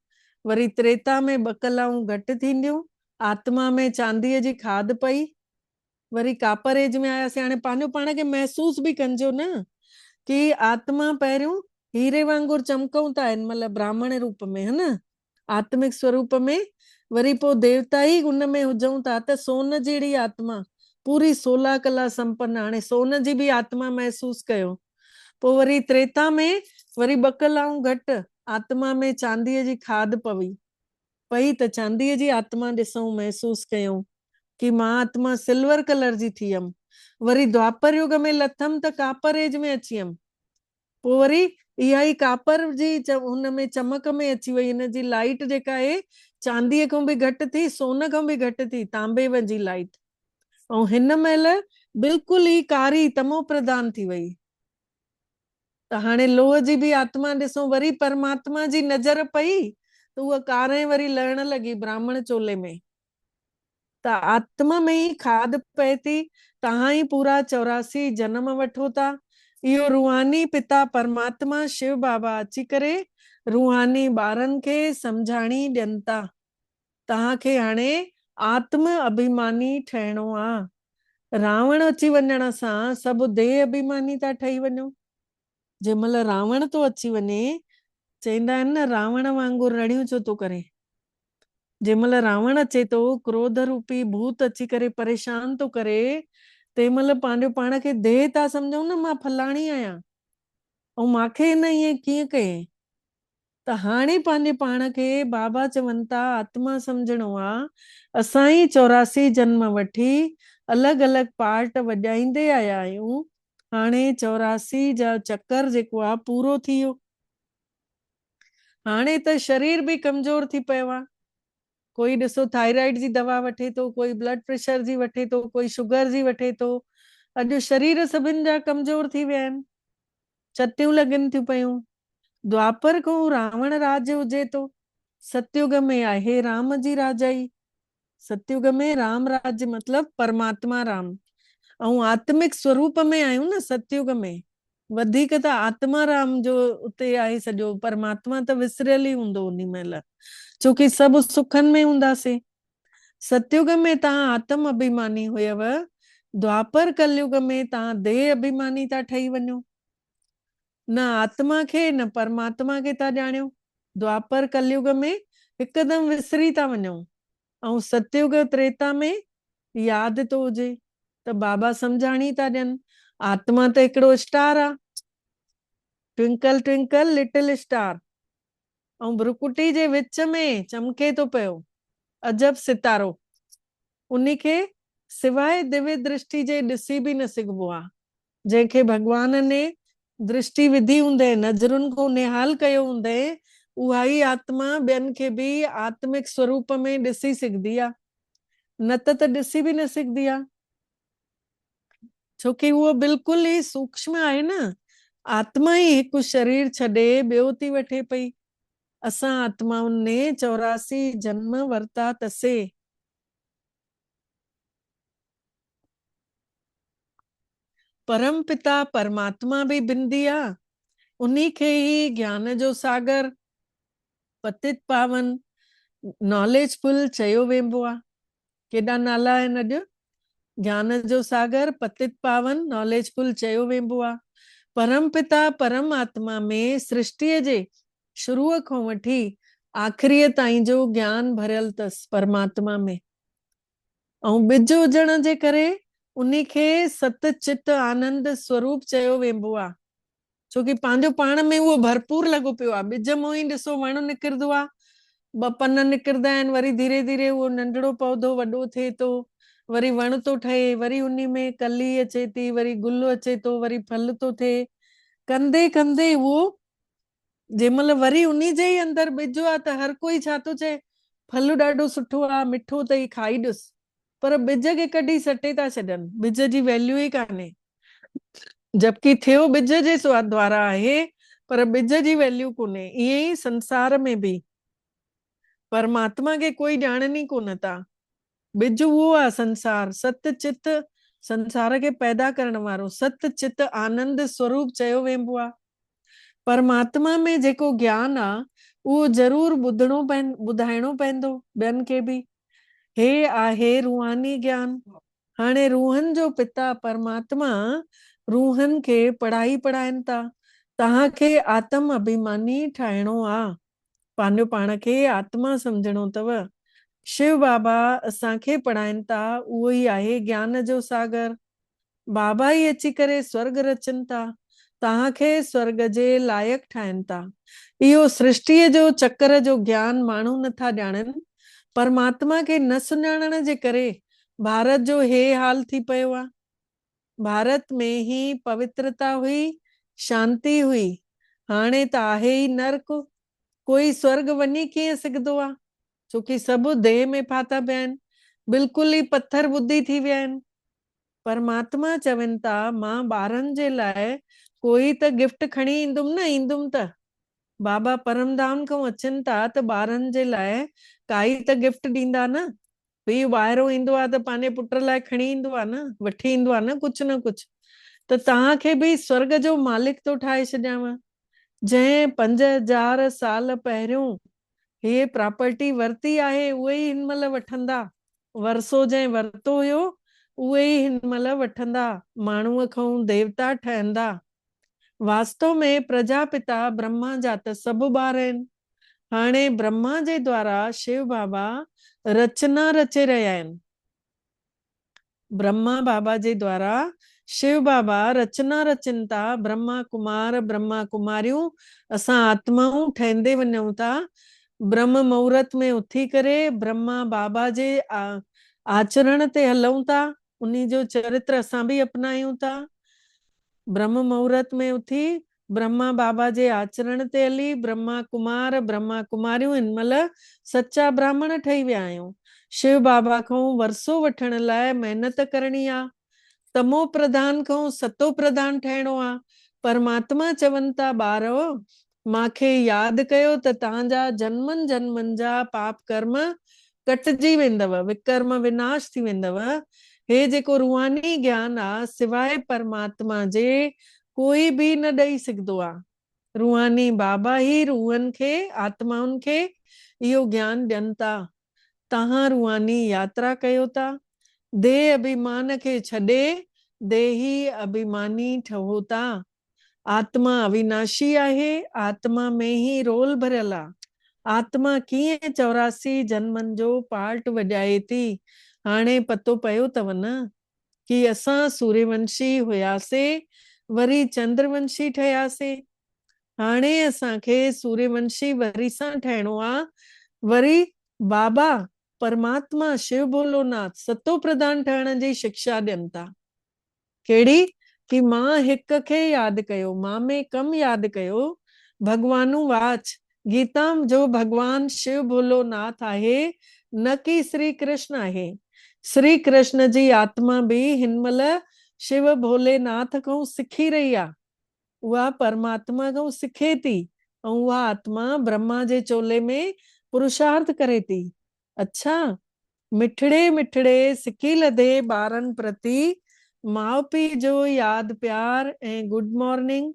वरी त्रेता में 2 कलाऊं घटि थींदियूं, आत्मा में चांदीअ जी खाद पई, वरी कापर एज में आयासीं। हाणे पंहिंजो पाण खे महसूस बि कजो न कि आत्मा पहिरियों हीरे वांगुरु चमकूं था हिन महिल ब्राह्मण रूप में, है न, आत्मिक स्वरूप में, वरी पोइ देवता ई उन में हुजऊं था त सोन जहिड़ी आत्मा पूरी 16 कला संपन्न। हाणे सोन जी बि आत्मा महसूस कयो। पोइ वरी त्रेता में वरी 2 कलाऊं घटि, आत्मा में चांदीअ जी खाद पई त चांदीअ जी आत्मा ॾिसूं, महसूस कयूं कि मां आत्मा सिल्वर कलर जी थी हुयमि। वरी द्वापर युग में लथम त कापर एज में अची वियमि। पोइ वरी इहा ई कापर जी हुन में चमक में अची वई, हिन जी लाइट जेका आहे चांदीअ खां बि घटि थी, सोन खां बि घटि थी, तांबे जी लाइट। ऐं हिन महिल बिल्कुलु ई कारी तमो प्रधान थी वई। त हाणे लोह जी बि आत्मा ॾिसो, वरी परमात्मा जी नज़र पई त उहा कारे वरी लहण लॻी ब्राह्मण चोले में। त आत्मा में ई खाद पए थी। तव्हां ई पूरा 84 जन्म वठो था। इहो रूहानी पिता परमात्मा शिव बाबा अची करे रूहानी ॿारनि खे सम्झाणी ॾियनि था। तव्हांखे हाणे आत्म अभिमानी ठहिणो आहे। रावण अची वञण सां सभु देह अभिमानी था ठही वञो। जंहिं महिल रावण तो अची वञे, चवंदा आहिनि न, रावण वांगुरु रड़ियूं छो थो करे। जंहिं महिल रावण अचे तो, क्रोध रूपी भूत अची करे परेशान तो करे, तंहिं महिल पंहिंजो पाण खे देह था सम्झूं न, मां फलाणी आहियां ऐं मांखे न ईअं कीअं कये। त हाणे पंहिंजे पाण खे बाबा चवनि था आत्मा सम्झणो आहे। असां ई 84 जन्म वठी अलॻि अलॻि पार्ट वॼाईंदे आया आहियूं। हाणे 84 जा चक्कर जेको आहे पूरो थी वियो। हाणे त शरीर बि कमज़ोर थी पियो आहे। कोई ॾिसो थायराइड जी दवा वठे थो, कोई ब्लड प्रेशर जी वठे थो, कोई शुगर जी वठे थो। अॼु शरीर सभिनि जा कमज़ोर थी विया आहिनि, चटियूं लॻनि थियूं पयूं। द्वापर खां रावण राज हुजे तो, सतयुग में आहे राम जी राजाई। सतयुग में राम राज्य मतलब परमात्मा राम, ऐं आत्मिक स्वरूप में आहियूं न सतयुग में। वधीक त आत्मा राम जो उते आहे सॼो, परमात्मा त विसरियल ई हूंदो उनी महिल, छोकी सभु सुखनि में हूंदासीं। सतयुग में तव्हां आत्म अभिमानी हुयव, द्वापर कलयुग में तव्हां देह अभिमानी था ठही वञो। न आत्मा खे न परमात्मा खे था ॼाणियो। द्वापर कलयुग में हिकदमि विसरी था वञो, ऐं सतयुग त्रेता में यादि तो हुजे। त बाबा सम्झाणी था ॾियनि, आत्मा त हिकिड़ो स्टार आहे, ट्विंकल ट्विंकल लिटिल स्टार, ऐं भ्रुकुटी जे विच में चमके तो पियो अजब सितारो। उन्ही खे सिवाय दिव्य दृष्टि जे ॾिसी बि न सघिबो आहे। जंहिंखे भगवान ने दृष्टि विधी हूंदे, नज़रुनि को निहाल कयो हूंदे, उहा ई आत्मा ॿियनि खे बि आत्मिक स्वरूप में ॾिसी सघंदी आहे, न त ॾिसी बि न सघंदी आहे, छोकी उहो बिल्कुलु ई सूक्ष्म आहे न। आत्मा ई हिकु शरीर छॾे ॿियो थी वठे पई। असां आत्माउनि ने 84 जन्म वरता तसे। परम पिता परमात्मा भी बिंदी आ, उन्हीं खे ही ज्ञान जो सागर, पतित पावन, नॉलेजफुल चयो वेंबो आ। केॾा नाला आहिनि अॼु, ज्ञान जो सागर, पतित पावन, नॉलेजफुल चयो वेंबो आ। परम पिता परमात्मा में सृष्टिअ जे शुरूअ खां वठी आख़िरीअ ताईं जो ज्ञान भरियल अथसि परमात्मा में। ऐं ॿिज हुजण जे करे उन्ही खे सत चित आनंद स्वरूप चयो वेंबो आहे, छोकी पंहिंजो पाण में उहो भरपूर लॻो पियो आहे। ॿिज मों ई ॾिसो वण निकिरंदो आहे, 2 पन निकिरंदा आहिनि, वरी धीरे धीरे उहो नंढड़ो पौधो वॾो थिए थो, वरी वण थो ठहे, वरी उन्ही में कली अचे थी, वरी गुल अचे थो, वरी फल थो थिए। कंदे कंदे उहो जंहिंमहिल वरी उन्ही जे ई अंदरि ॿिज आहे त हर कोई छा थो चए, फल ॾाढो सुठो आहे, मिठो अथई, खाई ॾिस। पर ॿिज खे कढी सटे था छॾनि, ॿिज जी वैल्यू ई कान्हे। जबकि थियो ॿिज जे द्वारा आहे, पर ॿिज जी वैल्यू कोन्हे। ईअं ई संसार में बि परमात्मा खे कोई ॼाणनि ई कोन था। बिज उहो आहे संसार, सत चित संसार खे पैदा करण वारो, सत चित आनंद स्वरूप चयो वेंबो आहे। परमात्मा में जेको ज्ञान आहे उहो ज़रूर ॿुधाइणो पवंदो ॿियनि खे बि। हे आहे रूहानी ज्ञान। हाणे रूहनि जो पिता परमात्मा रूहनि खे पढ़ाई पढ़ाइनि था। तव्हांखे आत्म अभिमानी ठाहिणो आहे, पंहिंजो पाण खे आत्मा सम्झणो अथव। शिव बाबा असांखे पढ़ाइनि था, उहो ई आहे ज्ञान जो सागर। बाबा ई अची करे स्वर्ग रचनि था, तव्हांखे स्वर्ग जे लाइक़ ठाहिनि था। इहो सृष्टिअ जो चक्र जो ज्ञान माण्हू नथा ॼाणनि। परमात्मा खे न सुञाणण जे करे भारत जो हे हाल थी पियो आहे। भारत में ही पवित्रता हुई, शांति हुई, हाणे त आहे ई नर्क। कोई स्वर्ग वञी कीअं सघंदो आहे, छोकी सभु देह में फाथा पिया आहिनि, बिल्कुलु ई पत्थर बुद्धि थी विया आहिनि। परमात्मा चवनि था मां ॿारनि जे लाइ कोई त गिफ्ट खणी ईंदुमि न, ईंदुमि त। बाबा परमधाम खां अचनि था त ॿारनि जे लाइ काई त गिफ्ट ॾींदा न। भई ॿाहिरों ईंदो आहे त पंहिंजे पुट लाइ खणी ईंदो आहे न, वठी ईंदो आहे न कुझु न कुझु। त तव्हांखे बि स्वर्ग जो मालिक थो ठाहे छॾियांव। जंहिं 5000 साल पहिरियों हे प्रॉपर्टी वरिती आहे उहे ई हिन महिल वठंदा। वरसो जंहिं वरितो हुयो उहे ई हिन महिल वठंदा, माण्हूअ खां देवता ठहंदा। वास्तव में प्रजापिता ब्रह्मा जा त सभु ॿार आहिनि। हाणे ब्रह्मा जे द्वारा शिव बाबा रचना रचे रहिया आहिनि। ब्रह्मा बाबा जे द्वारा शिव बाबा रचना रचनि था। ब्रह्मा कुमार ब्रह्मा कुमारियूं असां आत्माऊं ठहंदे वञूं था। ब्रह्म मुहूर्त में उथी करे ब्रह्मा बाबा जे आचरण ते हलूं था, उन्ही जो चरित्र असां बि अपनायूं था। ब्रह्म मुहूर्त में उथी ब्रह्मा बाबा जे आचरण ते हली ब्रह्मा कुमार ब्रह्मा कुमारियूं हिन महिल सच्चा ब्राह्मण ठही विया आहियूं। शिव बाबा खां वरसो वठण लाइ महिनत करणी आहे। तमो प्रधान खां सतो प्रधान ठहिणो आहे। परमात्मा चवनि था ॿारो मांखे यादि कयो त तव्हांजा जन्मनि जन्मनि जा पाप कर्म कटिजी वेंदव, विकर्म विनाश थी वेंदव। हे जेको रूहानी ज्ञान आहे सिवाय परमात्मा जे कोई बि न ॾेई सघंदो आहे। रूहानी बाबा ही रूहनि खे आत्माउनि खे इहो ज्ञान ॾियनि था। तव्हां रूहानी यात्रा कयो था, देह अभिमान खे छॾे देही अभिमानी ठहो था। आत्मा अविनाशी आहे, आत्मा में ही रोल भरियल आहे। आत्मा कीअं 84 जन्मनि जो पार्ट वॼाए थी। हाणे पतो पियो अथव न कि असां सूर्यवंशी हुयासीं, वरी चंद्रवंशी ठहियासीं। हाणे असांखे सूर्यवंशी वरी सां ठहिणो आहे। वरी बाबा परमात्मा शिव भोलोनाथ सतो प्रधान ठहण जी शिक्षा ॾियनि था। कहिड़ी? कि मां हिक खे यादि कयो, मां में कम यादि कयो। भगवानु वाच गीता जो भगवान शिव भोलोनाथ आहे, न कि श्री कृष्ण आहे। श्री कृष्ण जी आत्मा भी हिन महिल शिव भोलेनाथ खां सिखी रही आहे। उहा परमात्मा खां सिखे थी ऐं उहा आत्मा ब्रह्मा जे चोले में पुरुषार्थ करे थी। अच्छा, मिठड़े मिठड़े सिकी लधे ॿारनि प्रति माउ पीउ जो यादि प्यार ऐं गुड मॉर्निंग।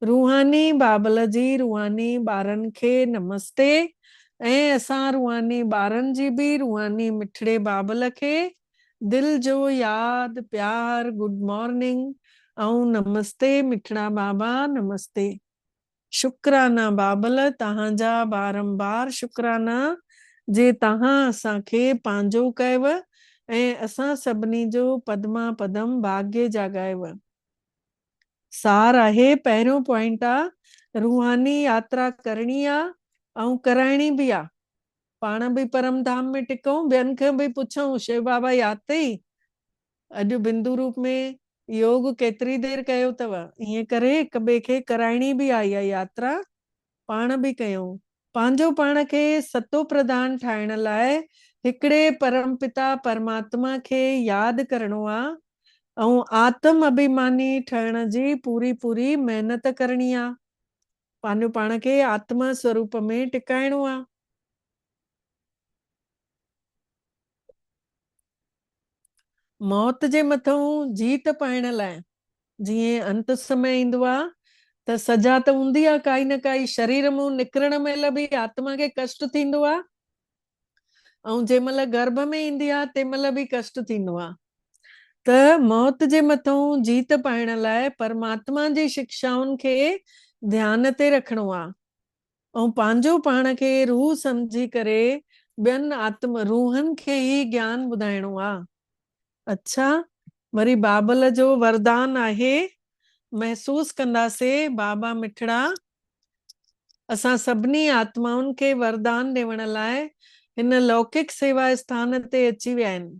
रूहानी बाबल जी रूहानी ॿारनि खे नमस्ते। ऐं असां रूहानी ॿारनि जी बि रूहानी मिठड़े बाबल खे दिल जो यादि प्यार गुड मॉर्निंग ऐं नमस्ते मिठड़ा बाबा नमस्ते। शुक्राना बाबल, तव्हांजा बारंबार शुक्राना जे तव्हां असांखे पंहिंजो कयव ऐं असां सभिनी जो पदमा पदम भाग्य जाॻायव। सार आहे, पहिरियों पॉइंट आहे रूहानी यात्रा करणी आहे ऐं कराइणी बि आहे। पाण बि परम धाम में टिकूं, ॿियनि खे बि पुछूं शिव बाबा यादि अथई? अॼु बिंदु रूप में योग केतिरी देर कयो अथव? ईअं करे हिक ॿिए खे कराइणी बि आहे इहा यात्रा। पाण बि कयूं। पंहिंजो पाण खे सतो प्रधान ठाहिण लाइ हिकिड़े परम पिता परमात्मा खे यादि करणो आहे ऐं आत्म अभिमानी ठहण जी पूरी पूरी महिनत करणी आहे। पंहिंजो पाण खे आत्मा स्वरूप में टिकाइणो आहे। मौत जे मथां जीत पाइण लाइ जीअं अंत समय ईंदो आहे त सजा त हूंदी आहे काई न काई, शरीर मां निकिरण महिल बि आत्मा खे कष्ट थींदो आहे, ऐं जंहिं महिल गर्भ में ईंदी आहे तंहिं महिल बि कष्ट थींदो आहे। त मौत जे मथां जीत पाइण लाइ परमात्मा जी शिक्षाउनि खे ध्यान ते रखिणो आहे, ऐं पंहिंजो पाण खे रूह समझी करे ॿियनि आत्म रूहनि खे ई ज्ञान ॿुधाइणो आहे। अच्छा, वरी बाबल जो वरदान आहे, महसूस कंदासीं बाबा मिठड़ा असां सभिनी आत्माउनि खे वरदान ॾियण लाइ हिन लौकिक सेवा स्थान ते अची विया आहिनि।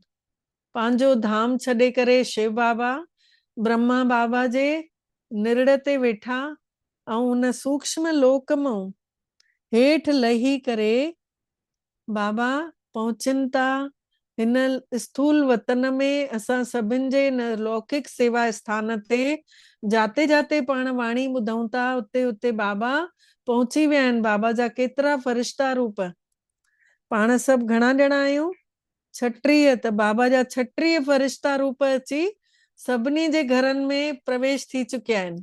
पंहिंजो धाम छॾे करे शिव बाबा ब्रह्मा बाबा जे निरड़ ते वेठा ऐं हुन सूक्ष्म लोक मां हेठि लही करे बाबा पहुचनि था हिन स्थूल वतन में। असां सभिनि जे हिन लौकिक सेवा स्थान ते जाते जाते पाण वाणी ॿुधूं था उते उते बाबा पहुची विया आहिनि। बाबा जा केतिरा फरिश्ता रूप, पाण सभु घणा ॼणा आहियूं? 36। त बाबा जा 36 फरिश्ता रूप अची सभिनी जे घरनि में प्रवेश थी चुकिया आहिनि,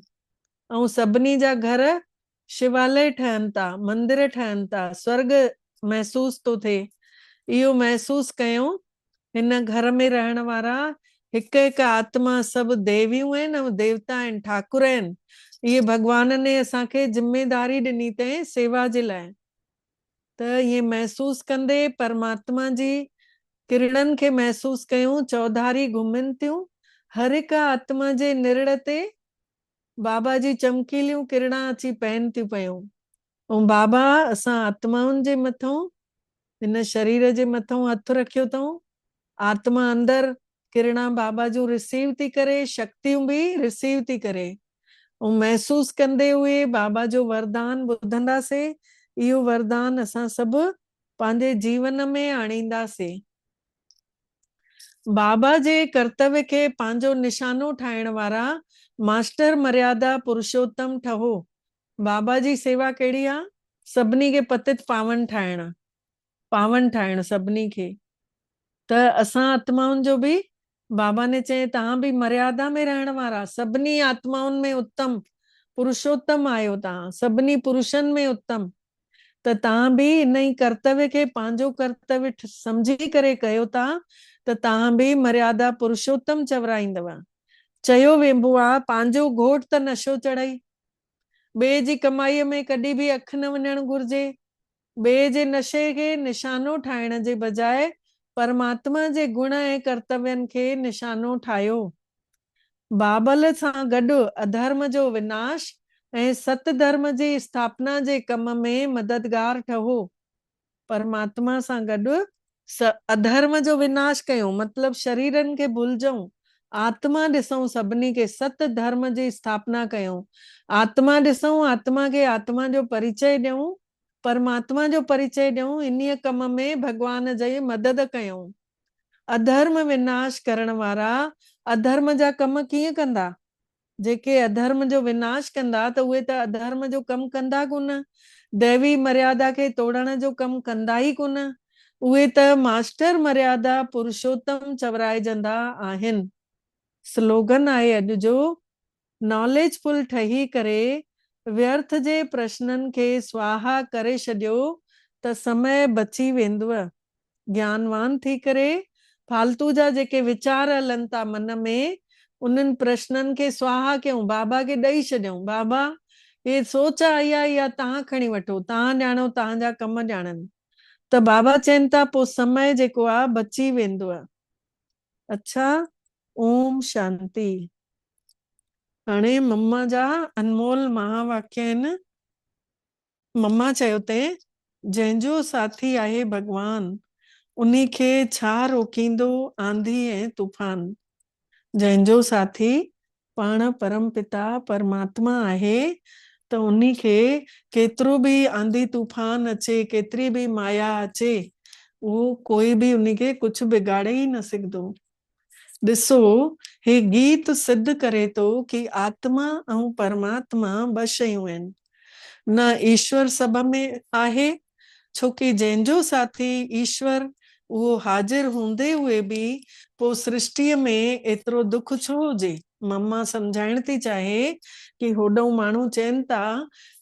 ऐं सभिनी जा घर शिवालय ठहनि था, मंदिर ठहनि था, स्वर्ग महसूस थो थिए। इहो महसूस कयूं हिन घर में रहण वारा हिकु हिकु आत्मा सभु देवियूं आहिनि ऐं देवता आहिनि, ठाकुर आहिनि। इहे भगवान ने असांखे जिम्मेदारी ॾिनी अथई सेवा जे लाइ। त इहे महसूस कंदे परमात्मा जी किरणनि खे महसूस कयूं, चौधारी घुमनि थियूं हर हिकु आत्मा जे निरड़ ते बाबा जी चमकीलियूं किरणा अची पइनि थियूं पयूं। ऐं बाबा असां आत्माउनि जे मथां हिन शरीर जे मथां हथु रखियो अथऊं, आत्मा अंदरि किरणा बाबा जूं रिसीव थी करे, शक्तियूं बि रिसीव थी करे, ऐं महसूस कंदे हुए बाबा जो वरदान ॿुधंदासीं। इहो वरदान असां सभु पंहिंजे जीवन में आणींदासीं। बाबा जे कर्तव्य खे पंहिंजो निशानो ठाहिण वारा मास्टर मर्यादा पुरुषोत्तम ठहो। बाबा जी सेवा कहिड़ी आहे? सभिनी खे पतित पावन ठाहिण, पावन ठाहिण सभिनी खे। त असां आत्माउनि जो बि बाबा ने चए तव्हां बि मर्यादा में रहण वारा, सभिनी आत्माउनि में उत्तम पुरुषोत्तम आहियो तव्हां, सभिनी पुरुषनि में उत्तम। त तव्हां बि इन ई कर्तव्य खे पंहिंजो कर्तव्य समझी करे कयो था त तव्हां बि मर्यादा पुरुषोत्तम चवराईंदव। चयो वेंबो आहे पंहिंजो घोट त नशो चढ़ाई, ॿिए जी कमाईअ में कॾहिं बि अखि न वञणु घुर्जे। ॿिए जे नशे खे निशानो ठाहिण जे बजाए परमात्मा जे गुण ऐं कर्तव्यनि खे निशानो ठाहियो। बाबल सां गॾु अधर्म जो विनाश ऐं सत धर्म जी स्थापना जे कम में मददगार ठहो। परमात्मा सां गॾु अधर्म जो विनाश कयूं, मतिलबु शरीरनि खे भुलिजऊं, आत्मा ॾिसूं, सभिनी खे सत धर्म जी स्थापना कयूं। आत्मा ॾिसूं, आत्मा खे आत्मा जो परिचय ॾियूं, परमात्मा जो परिचय ॾियूं, इन्हीअ कम में भगवान जी मदद कयूं। अधर्म विनाश करण वारा अधर्म जा कम कीअं कंदा? जेके अधर्म जो विनाश कंदा त उहे त अधर्म जो कम कंदा कोन, दैवी मर्यादा खे तोड़ण जो कम कंदा ई कोन। उहे त मास्टर मर्यादा पुरुषोत्तम चवराइजंदा आहिनि। स्लोगन आहे अॼु जो, नॉलेजफुल ठही करे व्यर्थ जे प्रश्ननि खे स्वाहा करे छॾियो त समय बची वेंदव। ज्ञानवान थी करे फालतू जा जेके वीचार हलनि था मन में, उन्हनि प्रश्ननि खे स्वाहा कयूं, बाबा खे ॾेई छॾियूं। बाबा ये सोच आई आहे या तव्हां खणी वठो, तव्हां ॼाणो, तव्हांजा कम ॼाणनि। त बाबा चवनि था पोइ समय जेको आहे बची वेंदो। अच्छा, ओम शांति। हाणे मम्मा जा अनमोल महावाक्य आहिनि। मम्मा चयो ते जंहिंजो साथी आहे भगवान, उन्ही खे छा रोकींदो आंधी ऐं तूफान। जंहिंजो साथी पाण परम पिता परमात्मा आहे त उन्ही खे केतिरो बि आंधी तूफान अचे, केतिरी बि माया अचे, उहो कोई बि उन्ही खे कुझु बिगाड़े ई न सघंदो। ॾिसो, हे गीत सिद्ध करे थो कि आत्मा ऐं परमात्मा ॿ शयूं आहिनि। न ईश्वर सभ में आहे, छोकि जंहिंजो साथी ईश्वर उहो हाजिर हूंदे हुए बि पोइ सृष्टिअ में एतिरो दुख छो हुजे। मम्मा सम्झाइण थी चाहे कि होॾो माण्हू चवनि था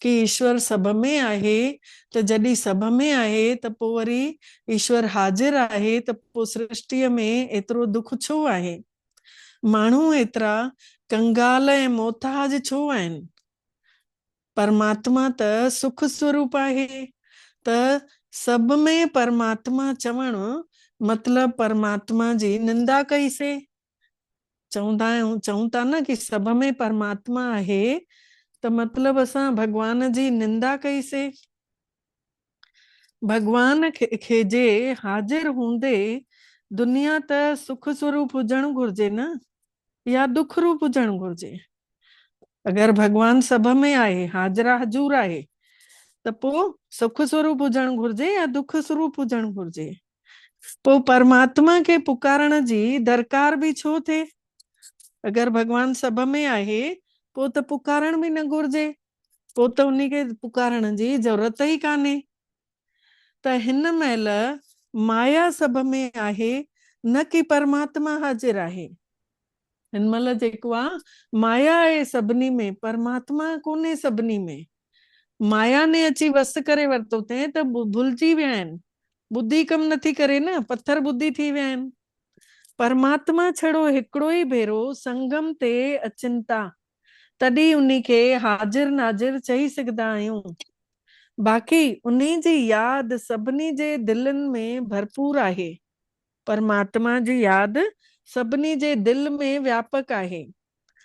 कि ईश्वर सभ में आहे, त जॾहिं सभ में आहे त पोइ वरी ईश्वर हाजिर आहे त पोइ सृष्टिअ में एतिरो दुख छो आहे। माण्हू एतिरा कंगाल ऐं मोहताज छो आहिनि। परमात्मा त सुख स्वरूप आहे, त सभ में परमात्मा चवणु मतलब परमात्मा जी निंदा कईसे। चऊं था न कि सभ में परमात्मा आहे त मतलब असां भगवान जी निंदा कईसे। भगवान खे जे हाजिर हूंदे दुनिया त सुख स्वरूप हुजणु घुर्जे न, या दुख रूप हुजणु घुर्जे। अगर भगवान सभ में आहे, हाजरा हजूर आहे, त पोइ सुख स्वरूप हुजणु घुर्जे या दुख स्वरूप हुजणु घुर्जे। पोइ परमात्मा खे पुकारण जी दरकार बि छो थिए। अगर भगवान सभ में आहे पोइ त पुकारण बि न घुर्जे, पोइ त उन्ही खे पुकारण जी जरूरत ई कान्हे। त हिन महिल माया सभ में आहे, न कि परमात्मा हाजिर आहे। हिन महिल जेको आहे माया आहे सभिनी में, परमात्मा कोन्हे सभिनी में। माया ने अची वस करे वरितो अथई त भुलिजी विया आहिनि, बुद्धि कम नथी करे न, पत्थर बुद्धि थी विया आहिनि। परमात्मा छड़ो हिकिड़ो ई भेरो संगम ते अचनि था, तॾहिं उन्ही खे हाजिर नाजिर चई सघंदा आहियूं। बाक़ी उन्ही जी याद सभिनी जे दिलनि में भरपूर आहे। परमात्मा जी याद सभिनी जे दिल में व्यापक आहे।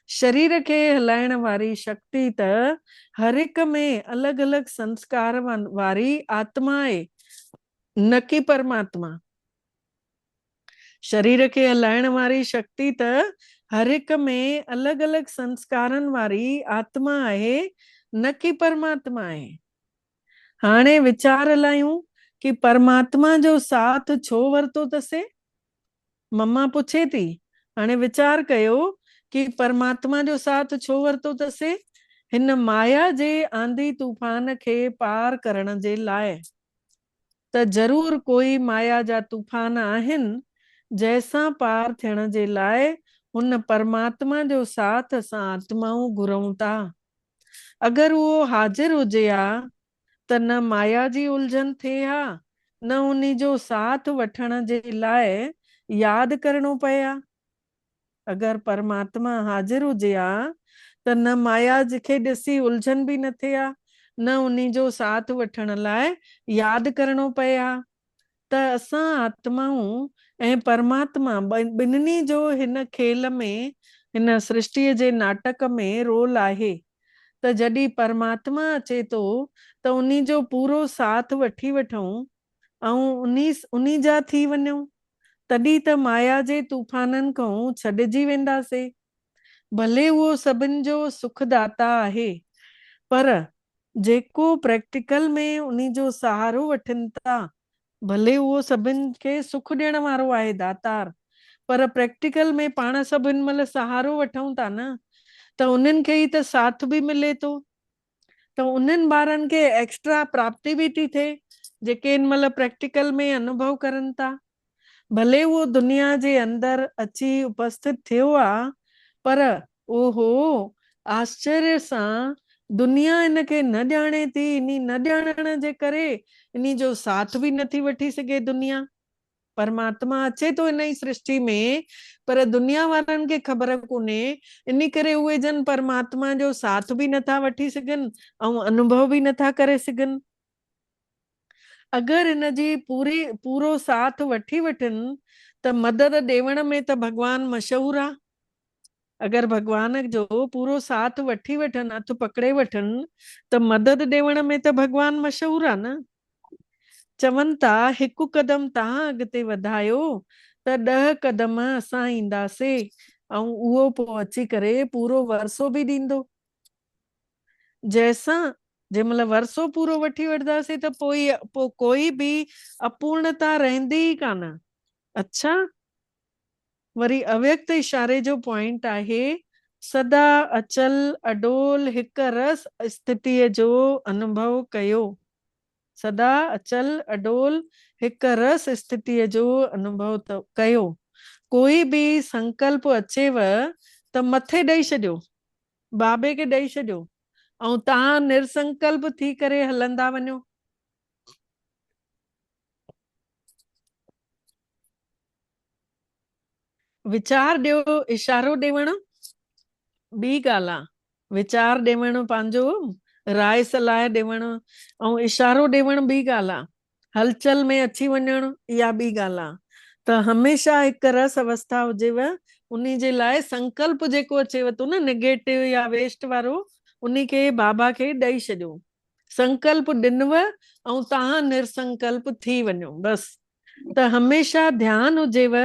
शरीर खे हलाइण वारी शक्ति त हर एक में अलग अलग संस्कार वारी आत्मा आहे, न कि परमात्मा। शरीर खे हलाइण वारी शक्ति त हर एक में अलग अलग संस्कारन वारी आत्मा आहे, न कि परमात्मा आहे। हाणे विचार हलायूं कि परमात्मा जो साथ छो वरतो तसे। मम्मा पुछे थी, हाणे विचार कयो कि परमात्मा जो साथ छो वरतो तसे। हिन माया जे आंधी तूफान खे पार करण जे लाइ। त जरूर कोई माया जा तूफान आहिनि जैसां पार थियण जे लाइ हुन परमात्मा जो साथ असां आत्माऊं घुरऊं था। अगर उहो हाजिर हुजे हा त न माया जी उलझन थिए हा, न उन्ही जो साथ वठण जे लाइ याद करणो पए हा। अगर परमात्मा हाजिर हुजे हा त न माया खे ॾिसी उलझन बि न थिए हा, न उन्ही जो साथ वठण लाइ याद करणो पए हा। त असां आत्माऊं ऐं परमात्मा ॿिन्हिनि जो हिन खेल में, हिन सृष्टिअ जे नाटक में रोल आहे। त जॾहिं परमात्मा अचे थो त उन्ही जो पूरो साथ वठी वठूं ऐं उन्ही जा थी वञूं, तॾहिं त माया जे तूफाननि खां छॾिजी वेंदासीं। भले उहो सभिनि जो सुखदाता आहे, पर जेको प्रैक्टिकल में उन्ही जो सहारो वठनि था, भले उहो सभिनि खे सुख ॾियण वारो आहे दातार, पर प्रैक्टिकल में पाण सभु हिन महिल सहारो वठूं था न, त उन्हनि खे ई त साथ बि मिले थो। त उन्हनि ॿारनि खे एक्स्ट्रा प्राप्ति बि थी थिए जेके हिन महिल प्रैक्टिकल में अनुभव करनि था। भले उहो दुनिया जे अंदर अची उपस्थित थियो आहे, पर ओहो आश्चर्य सां दुनिया इनखे न ॼाणे थी। इन्ही न ॼाणण जे करे इन्ही जो साथ बि नथी वठी सघे दुनिया। परमात्मा अचे थो इन ई सृष्टि में, पर दुनिया वारनि खे ख़बर कोन्हे, इन करे उहे जन परमात्मा जो साथ बि नथा वठी सघनि ऐं अनुभव बि नथा करे सघनि। अगर इन जी पूरो साथ वठी वठनि त मदद ॾेवण में त भगवान मशहूर आहे। अगर भगवान जो पूरो साथ वठी वठनि, हथ पकड़े वठनि, त मदद ॾेवण में त भगवान मशहूर आहे न। चवनि था हिकु कदम तव्हां अॻिते वधायो त 10 कदम असां ईंदासीं ऐं उहो पोइ अची करे पूरो वरसो बि ॾींदो। जैसां जंहिंमहिल वरसो पूरो वठी वठंदासीं त पोइ कोई बि अपूर्णता रहंदी ई कान। अच्छा, वरी अव्यक्त इशारे जो पॉइंट आहे, सदा अचल अडोल हिक रस स्थितिअ जो अनुभव कयो। सदा अचल अडोल हिक रस स्थितिअ जो अनुभव कयो। कोई भी संकल्प अचेव त मथे ॾेई छॾियो, बाबे खे ॾेई छॾियो, ऐं तव्हां निरसंकल्प थी करे हलंदा वञो। विचार ॾियो, इशारो ॾियण ॿी ॻाल्हि आहे। विचार ॾियण पंहिंजो राय सलाह ॾियण ऐं इशारो ॾियण ॿी ॻाल्हि आहे। हलचल में अची वञण इहा ॿी ॻाल्हि आहे। त हमेशह हिकु रस अवस्था हुजेव, उन जे लाइ संकल्प जेको अचेव थो न नेगेटिव या वेस्ट वारो, उन खे बाबा खे ॾेई छॾियो। संकल्प ॾिनव ऐं तव्हां निरसंकल्प थी वञो बस। त हमेशह ध्यानु हुजेव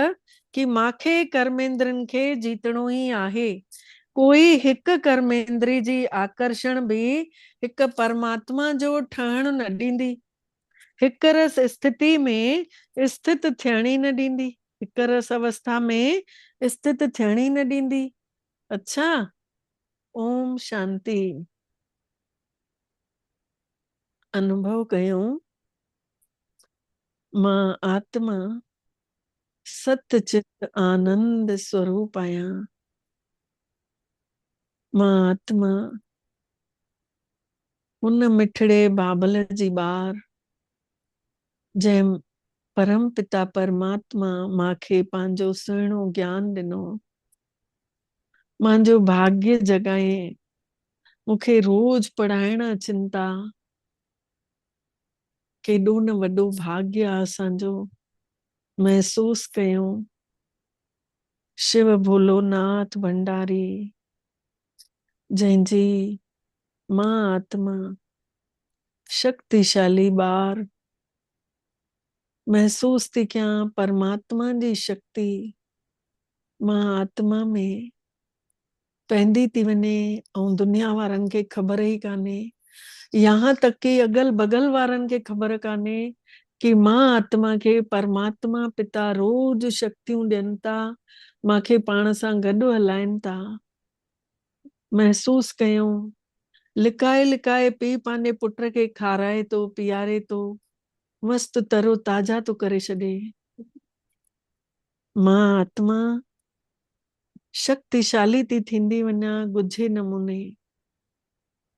कि मांखे कर्मेंद्रनि खे जीतणो ई आहे। कोई हिकु कर्मेंद्री जी आकर्षण भी हिकु परमात्मा जो ठहण न ॾींदी। हिकु रस स्थिति में स्थित थियण ई न ॾींदी, हिकु रस अवस्था में स्थित थियण ई न ॾींदी। अच्छा, ओम शांति। अनुभव कयूं, मां आत्मा सत चित आनंद स्वरूप आहियां। मां आत्मा उन मिठड़े बाबल जी ॿार जंहिं परम पिता परमात्मा मांखे पंहिंजो सुहिणो ज्ञान ॾिनो, मुंहिंजो भाग्य जगाए, मूंखे रोज पढ़ाइण अचनि था। केॾो न वॾो भाग्य आहे असांजो। महसूस कयूं, शिव भोलोनाथ भंडारी जंहिंजी मां आत्मा शक्तिशाली ॿार महसूस थी कयां। परमात्मा जी शक्ति मां आत्मा में पहंदी थी वञे ऐं दुनिया वारनि खे ख़बर ई कान्हे। यहाँ तक कि अगल बगल वारनि खे ख़बर कान्हे कि मां आत्मा खे परमात्मा पिता रोज शक्तियूं ॾियनि था, मांखे पाण सां गॾु हलाइनि था। महसूस कयूं, लिकाए लिकाए पीउ पंहिंजे पुट खे खाराए थो, पीआरे थो, मस्तु तरो ताज़ा थो करे छॾे। मां आत्मा शक्तिशाली थी थींदी वञा गुझे नमूने।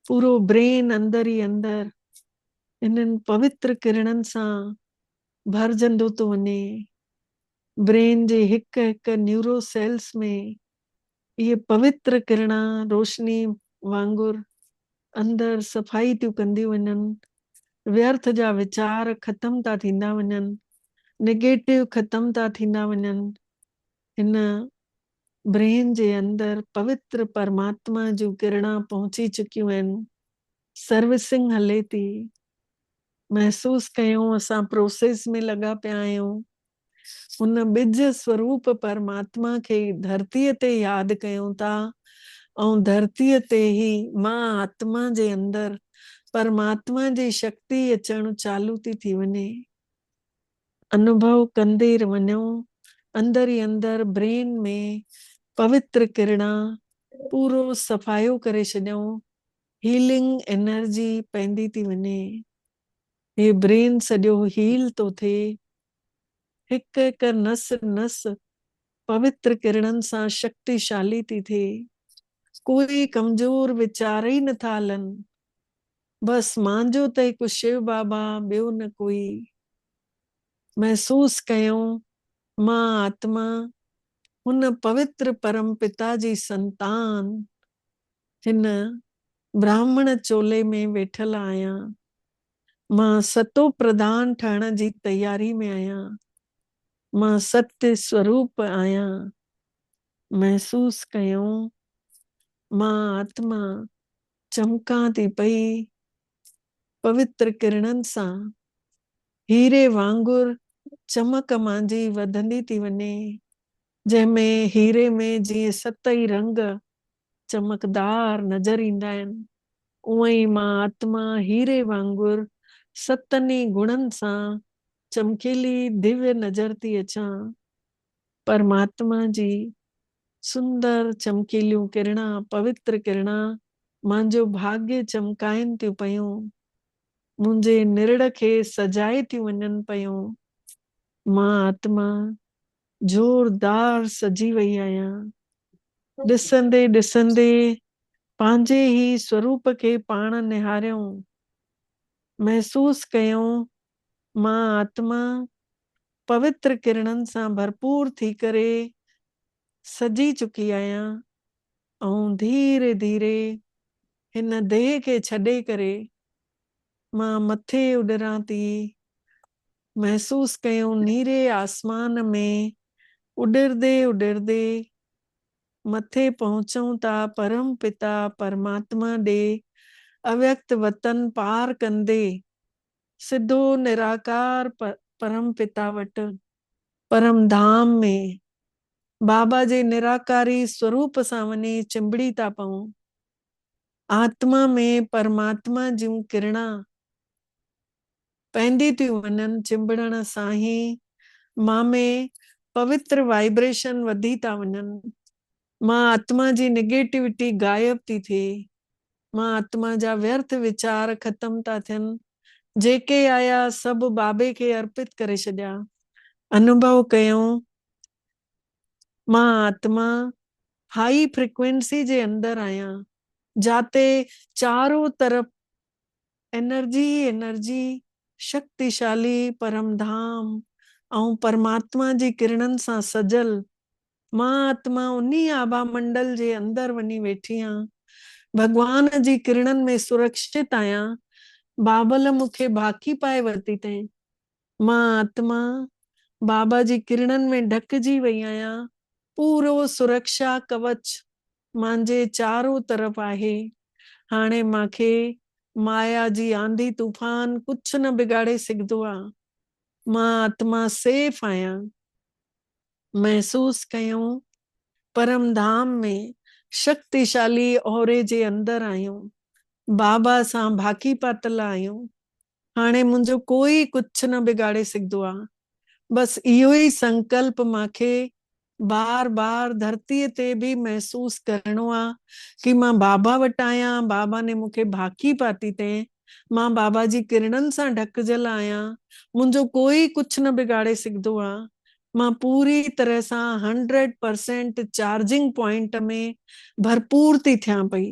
पूरो ब्रेन अंदर ई अंदर इन्हनि पवित्र किरणनि सां भरजंदो थो वञे। ब्रेन जे हिक हिक न्यूरो सेल्स में इहे पवित्र किरणा रोशनी वांगुर अंदर सफ़ाई थियूं कंदी वञनि। व्यर्थ जा विचार ख़तम था थींदा वञनि, नेगेटिव ख़तम था थींदा वञनि। हिन ब्रेन जे अंदर पवित्र परमात्मा जूं किरणा पहुची चुकियूं आहिनि। सर्विसिंग हले थी। महसूस कयूं, असां प्रोसेस में लॻा पिया आहियूं। उन ॿिज स्वरूप परमात्मा खे धरतीअ ते यादि कयूं था ऐं धरतीअ ते ई मां आत्मा जे अंदर परमात्मा जी शक्ति अचणु चालू थी वञे। अनुभव कंदे वञो, अंदर ई अंदर ब्रेन में पवित्र किरणा पूरो सफ़ायो करे छॾियूं। हीलिंग एनर्जी पवंदी थी वञे। हे ब्रेन सॼो हील थो थिए। हिक हिक नस नस पवित्र किरणनि सां शक्तिशाली थी थिए। कोई कमजोर विचार ई नथा हलनि। बस मुंहिंजो त हिकु शिव बाबा, ॿियो न कोई। महसूस कयूं, मां आत्मा हुन पवित्र परम पिता जी संतान हिन ब्राह्मण चोले में वेठल आहियां। मां सतो प्रधान ठहण जी तैयारी में आहियां। मां सत्य स्वरूप आहियां। महसूस कयूं, मां आत्मा चमकां थी पई पवित्र किरणनि सां। हीरे वांगुर चमक मुंहिंजी वधंदी थी वञे। जंहिंमें हीरे में जीअं सत ई रंग चमकदार नज़र ईंदा आहिनि, उअं ई मां आत्मा हीरे वांगुर सतनि गुणनि सां चमकीली दिव्य नज़र थी अचां। परमात्मा जी सुंदर चमकीलियूं किरणा, पवित्र किरणा मुंहिंजो भाग्य चमकाइनि थियूं पयूं। मुंहिंजे निरड़ खे सजाए थियूं वञनि पयूं। मां आत्मा जोरदार सजी वई आहियां। ॾिसंदे ॾिसंदे पंहिंजे ई स्वरूप खे पाण निहारियऊं, महसूस कयूं मां आत्मा पवित्र किरणनि सां भरपूर थी करे सजी चुकी आहियां ऐं धीरे धीरे हिन देह खे छॾे करे मां मथे उॾरां थी। महसूस कयूं नीरे आसमान में उॾरदे उॾरदे मथे पहुचूं था परम पिता परमात्मा ॾे, अव्यक्त वतन पार कंदे सिधो निराकार परम पिता वटि, परम धाम में बाबा जे निराकारी स्वरूप सां वञी चिंबड़ी था पऊं। आत्मा में परमात्मा जूं किरणा पवंदी थियूं वञनि, चिंबड़ण सां ई मां में पवित्र वाइब्रेशन वधी था वञनि। मां आत्मा जी निगेटिविटी गायब थी थिए। मां आत्मा जा व्यर्थ विचार ख़त्म था थियनि। जेके आया सभु बाबे खे अर्पित करे छॾिया। अनुभव कयूं मां आत्मा हाई फ्रिक्वेंसी जे अंदर आहियां, जाते चारों तरफ एनर्जी एनर्जी शक्तिशाली परम धाम ऐं परमात्मा जी किरणनि सां सजल। मां आत्मा उन्ही आभा मंडल जे अंदर वञी वेठी आहियां, भगवान जी किरणनि में सुरक्षित आहियां। बाबल मूंखे भाकी पाए वरिती अथई। मां आत्मा बाबा जी किरणनि में ढकिजी वई आहियां। पूरो सुरक्षा कवच मुंहिंजे चारों तरफ आहे। हाणे मांखे माया जी आंधी तूफान कुछ न बिगाड़े सघंदो आहे। मां आत्मा सेफ आहियां। महसूस कयूं परम धाम में शक्तिशाली औरे जे अंदर आहियूं, बाबा सां भाकी पातल आहियूं। हाणे मुंहिंजो कोई कुछ न बिगाड़े सघंदो आहे। बस इहो ई संकल्प मांखे बार बार धरतीअ ते बि महसूस करणो आहे कि मां बाबा वटि आहियां। बाबा ने मूंखे भाकी पाती अथई। मां बाबा जी किरणनि सां ढकजल आहियां। मुंहिंजो कोई कुछ न बिगाड़े सघंदो आहे। मां पूरी तरह सां 100% चार्जिंग पॉइंट में भरपूर थी थियां पई।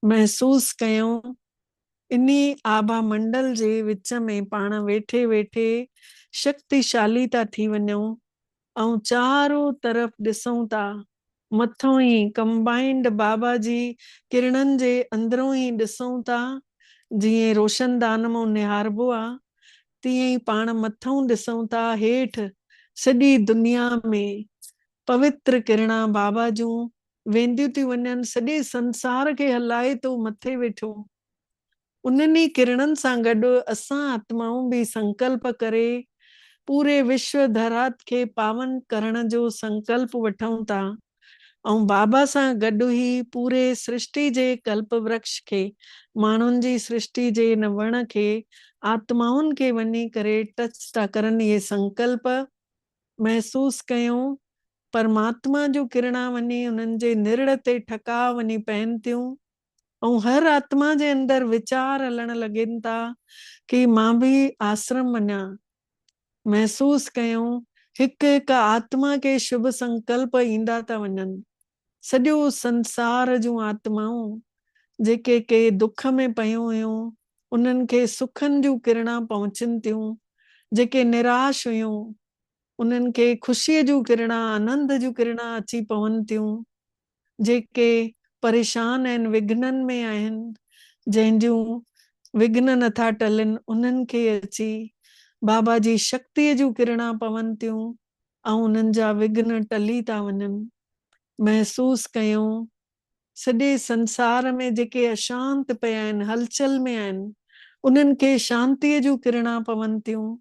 महसूस कयूं इन्ही आभा मंडल जे विच में पाण वेठे वेठे शक्तिशाली था थी वञूं ऐं चारों तरफ ॾिसूं था। मथों ई कंबाइंड बाबा जी किरणनि जे अंदरों ई ॾिसूं था। जीअं रोशनदान मां निहारबो आहे तीअं ई पाण मथों ॾिसूं था। हेठि सॼी दुनिया में पवित्र किरणा बाबा जूं वेंदियूं थी वञनि। सॼे संसार खे हलाए थो मथे वेठो। उन्हनि किरणनि सां गॾु असां आत्माऊं बि संकल्प करे पूरे विश्व धरात खे पावन करण जो संकल्प वठूं था ऐं बाबा सां गॾु ई पूरे सृष्टि जे कल्प वृक्ष खे, माण्हुनि जी सृष्टि जे इन वण खे, आत्माउनि खे वञी करे टच था करनि। इहे संकल्प महसूस कयूं परमात्मा जूं किरणा वञी उन्हनि जे निरड़ ते ठका वञी पवनि थियूं ऐं हर आत्मा जे अंदर विचार हलण लॻनि था कि मां बि आश्रम वञा। महसूस कयूं हिकु हिकु आत्मा खे शुभ संकल्प ईंदा था वञनि। सॼो संसार जूं आत्माऊं जेके के दुख में पयूं हुयूं उन्हनि खे सुखनि जूं किरणा पहुचनि थियूं। जेके निराश हुयूं उन्हनि खे ख़ुशीअ जूं किरणा, आनंद जूं किरणा अची पवनि थियूं। जेके परेशान आहिनि, विघ्ननि में आहिनि, जंहिंजूं विघ्न नथा टलनि, उन्हनि खे अची बाबा जी शक्तिअ जूं किरणा पवनि थियूं ऐं उन्हनि जा विघ्न टली था वञनि। महसूस कयूं सॼे संसार में जेके अशांत पिया आहिनि, हलचल में आहिनि, उन्हनि खे शांतीअ जूं किरणा पवनि थियूं।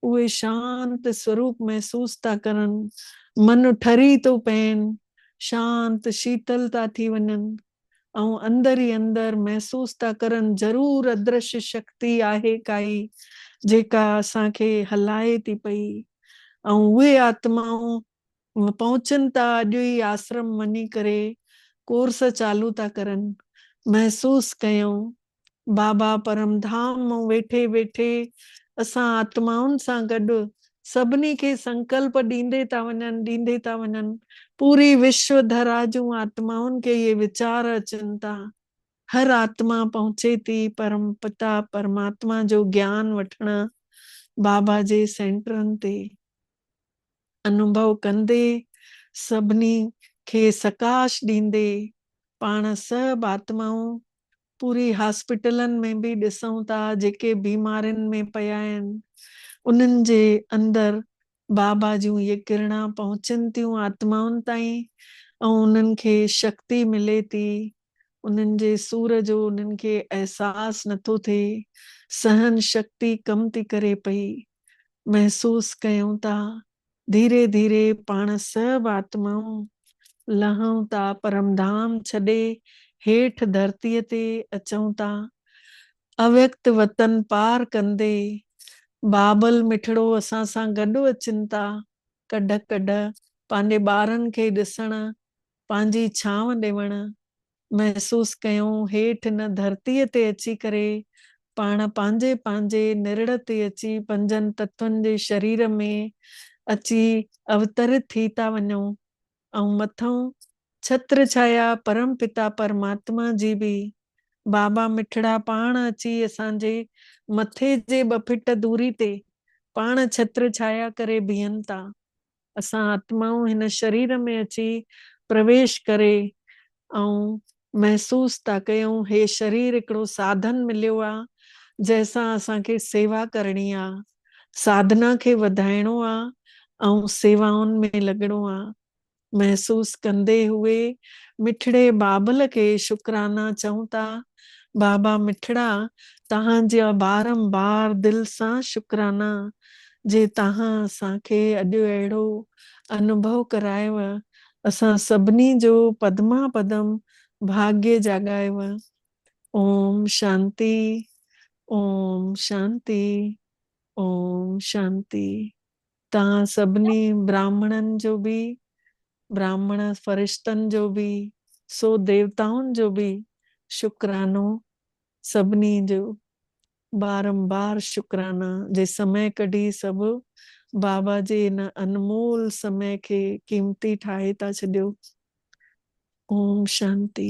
उहे शांत स्वरूप महसूस था करनि। मन ठरी थो पवनि, शांत शीतल था थी वञनि ऐं अंदर ई अंदर महसूस था करनि ज़रूर अदृश्य शक्ति आहे काई जेका असांखे हलाए थी पई ऐं उहे आत्माऊं पहुचनि था अॼु ई आश्रम वञी करे कोर्स चालू था करनि। महसूस कयूं बाबा परम धाम मां वेठे वेठे असां आत्माउनि सां गॾु सभिनी खे संकल्प ॾींदे था वञनि पूरी विश्व धरा जूं आत्माउनि खे ये विचार अचनि था। हर आत्मा पहुचे थी परम पिता परमात्मा जो ज्ञान वठण बाबा जे सेंटरनि ते अनुभव कंदे सभिनी खे सकाश ॾींदे पाण सभु आत्माऊं पूरी हॉस्पिटलनि में बि ॾिसूं था जेके बीमारियुनि में पिया आहिनि उन्हनि जे अंदर बाबा जूं ये किरणा पहुचनि थियूं आत्माउनि ताईं ऐं उन्हनि खे शक्ति मिले थी। उन्हनि जे सूर जो उन्हनि खे एहसास नथो थिए, सहन शक्ति कम थी करे पई। महसूस कयूं था धीरे धीरे पाण सभु आत्माऊं लहूं था परम धाम छॾे हेठि धरतीअ ते अचूं था। अव्यक्त वतन पार कंदे बाबल मिठड़ो असां सां गॾु अचनि था। कॾ पंहिंजे ॿारनि खे ॾिसण पंहिंजी छांव ॾियण महसूस कयूं हेठि न धरतीअ ते अची करे पाण पंहिंजे पंहिंजे निरड़ ते अची पंजनि तत्वनि जे शरीर में अची अवतरित थी था वञूं ऐं मथां छत्र छाया परम पिता परमात्मा जी बि बाबा मिठड़ा पाण अची असांजे मथे जे 2 फीट दूरी ते पाण छत्र छाया करे बीहनि था। असां आत्माऊं हिन शरीर में अची प्रवेश करे ऐं महसूस था कयूं हे शरीर हिकिड़ो साधन मिलियो आहे जंहिंसां असांखे सेवा करणी आहे, साधना खे वधाइणो आहे ऐं सेवाउनि में लॻणो आहे। महसूस कंदे हुए मिठड़े बाबल खे शुक्राना चऊं था। बाबा मिठड़ा तव्हांजा बारंबार दिल सां शुक्राना जे तव्हां असांखे अॼु अहिड़ो अनुभव करायव। असां सभिनी जो पदमा पदम भाग्य जाॻायव। ओम शांति ओम शांति ओम शांति। तव्हां सभिनी ब्राह्मणनि जो बि ब्राह्मण फरिश्तनि जो बि सो देवताउनि जो बि शुक्रानो सभिनी जो बारंबार शुक्राना जे समय कढी सभु बाबा जे इन अनमोल समय खे कीमती ठाहे था छॾियो। ओम शांति।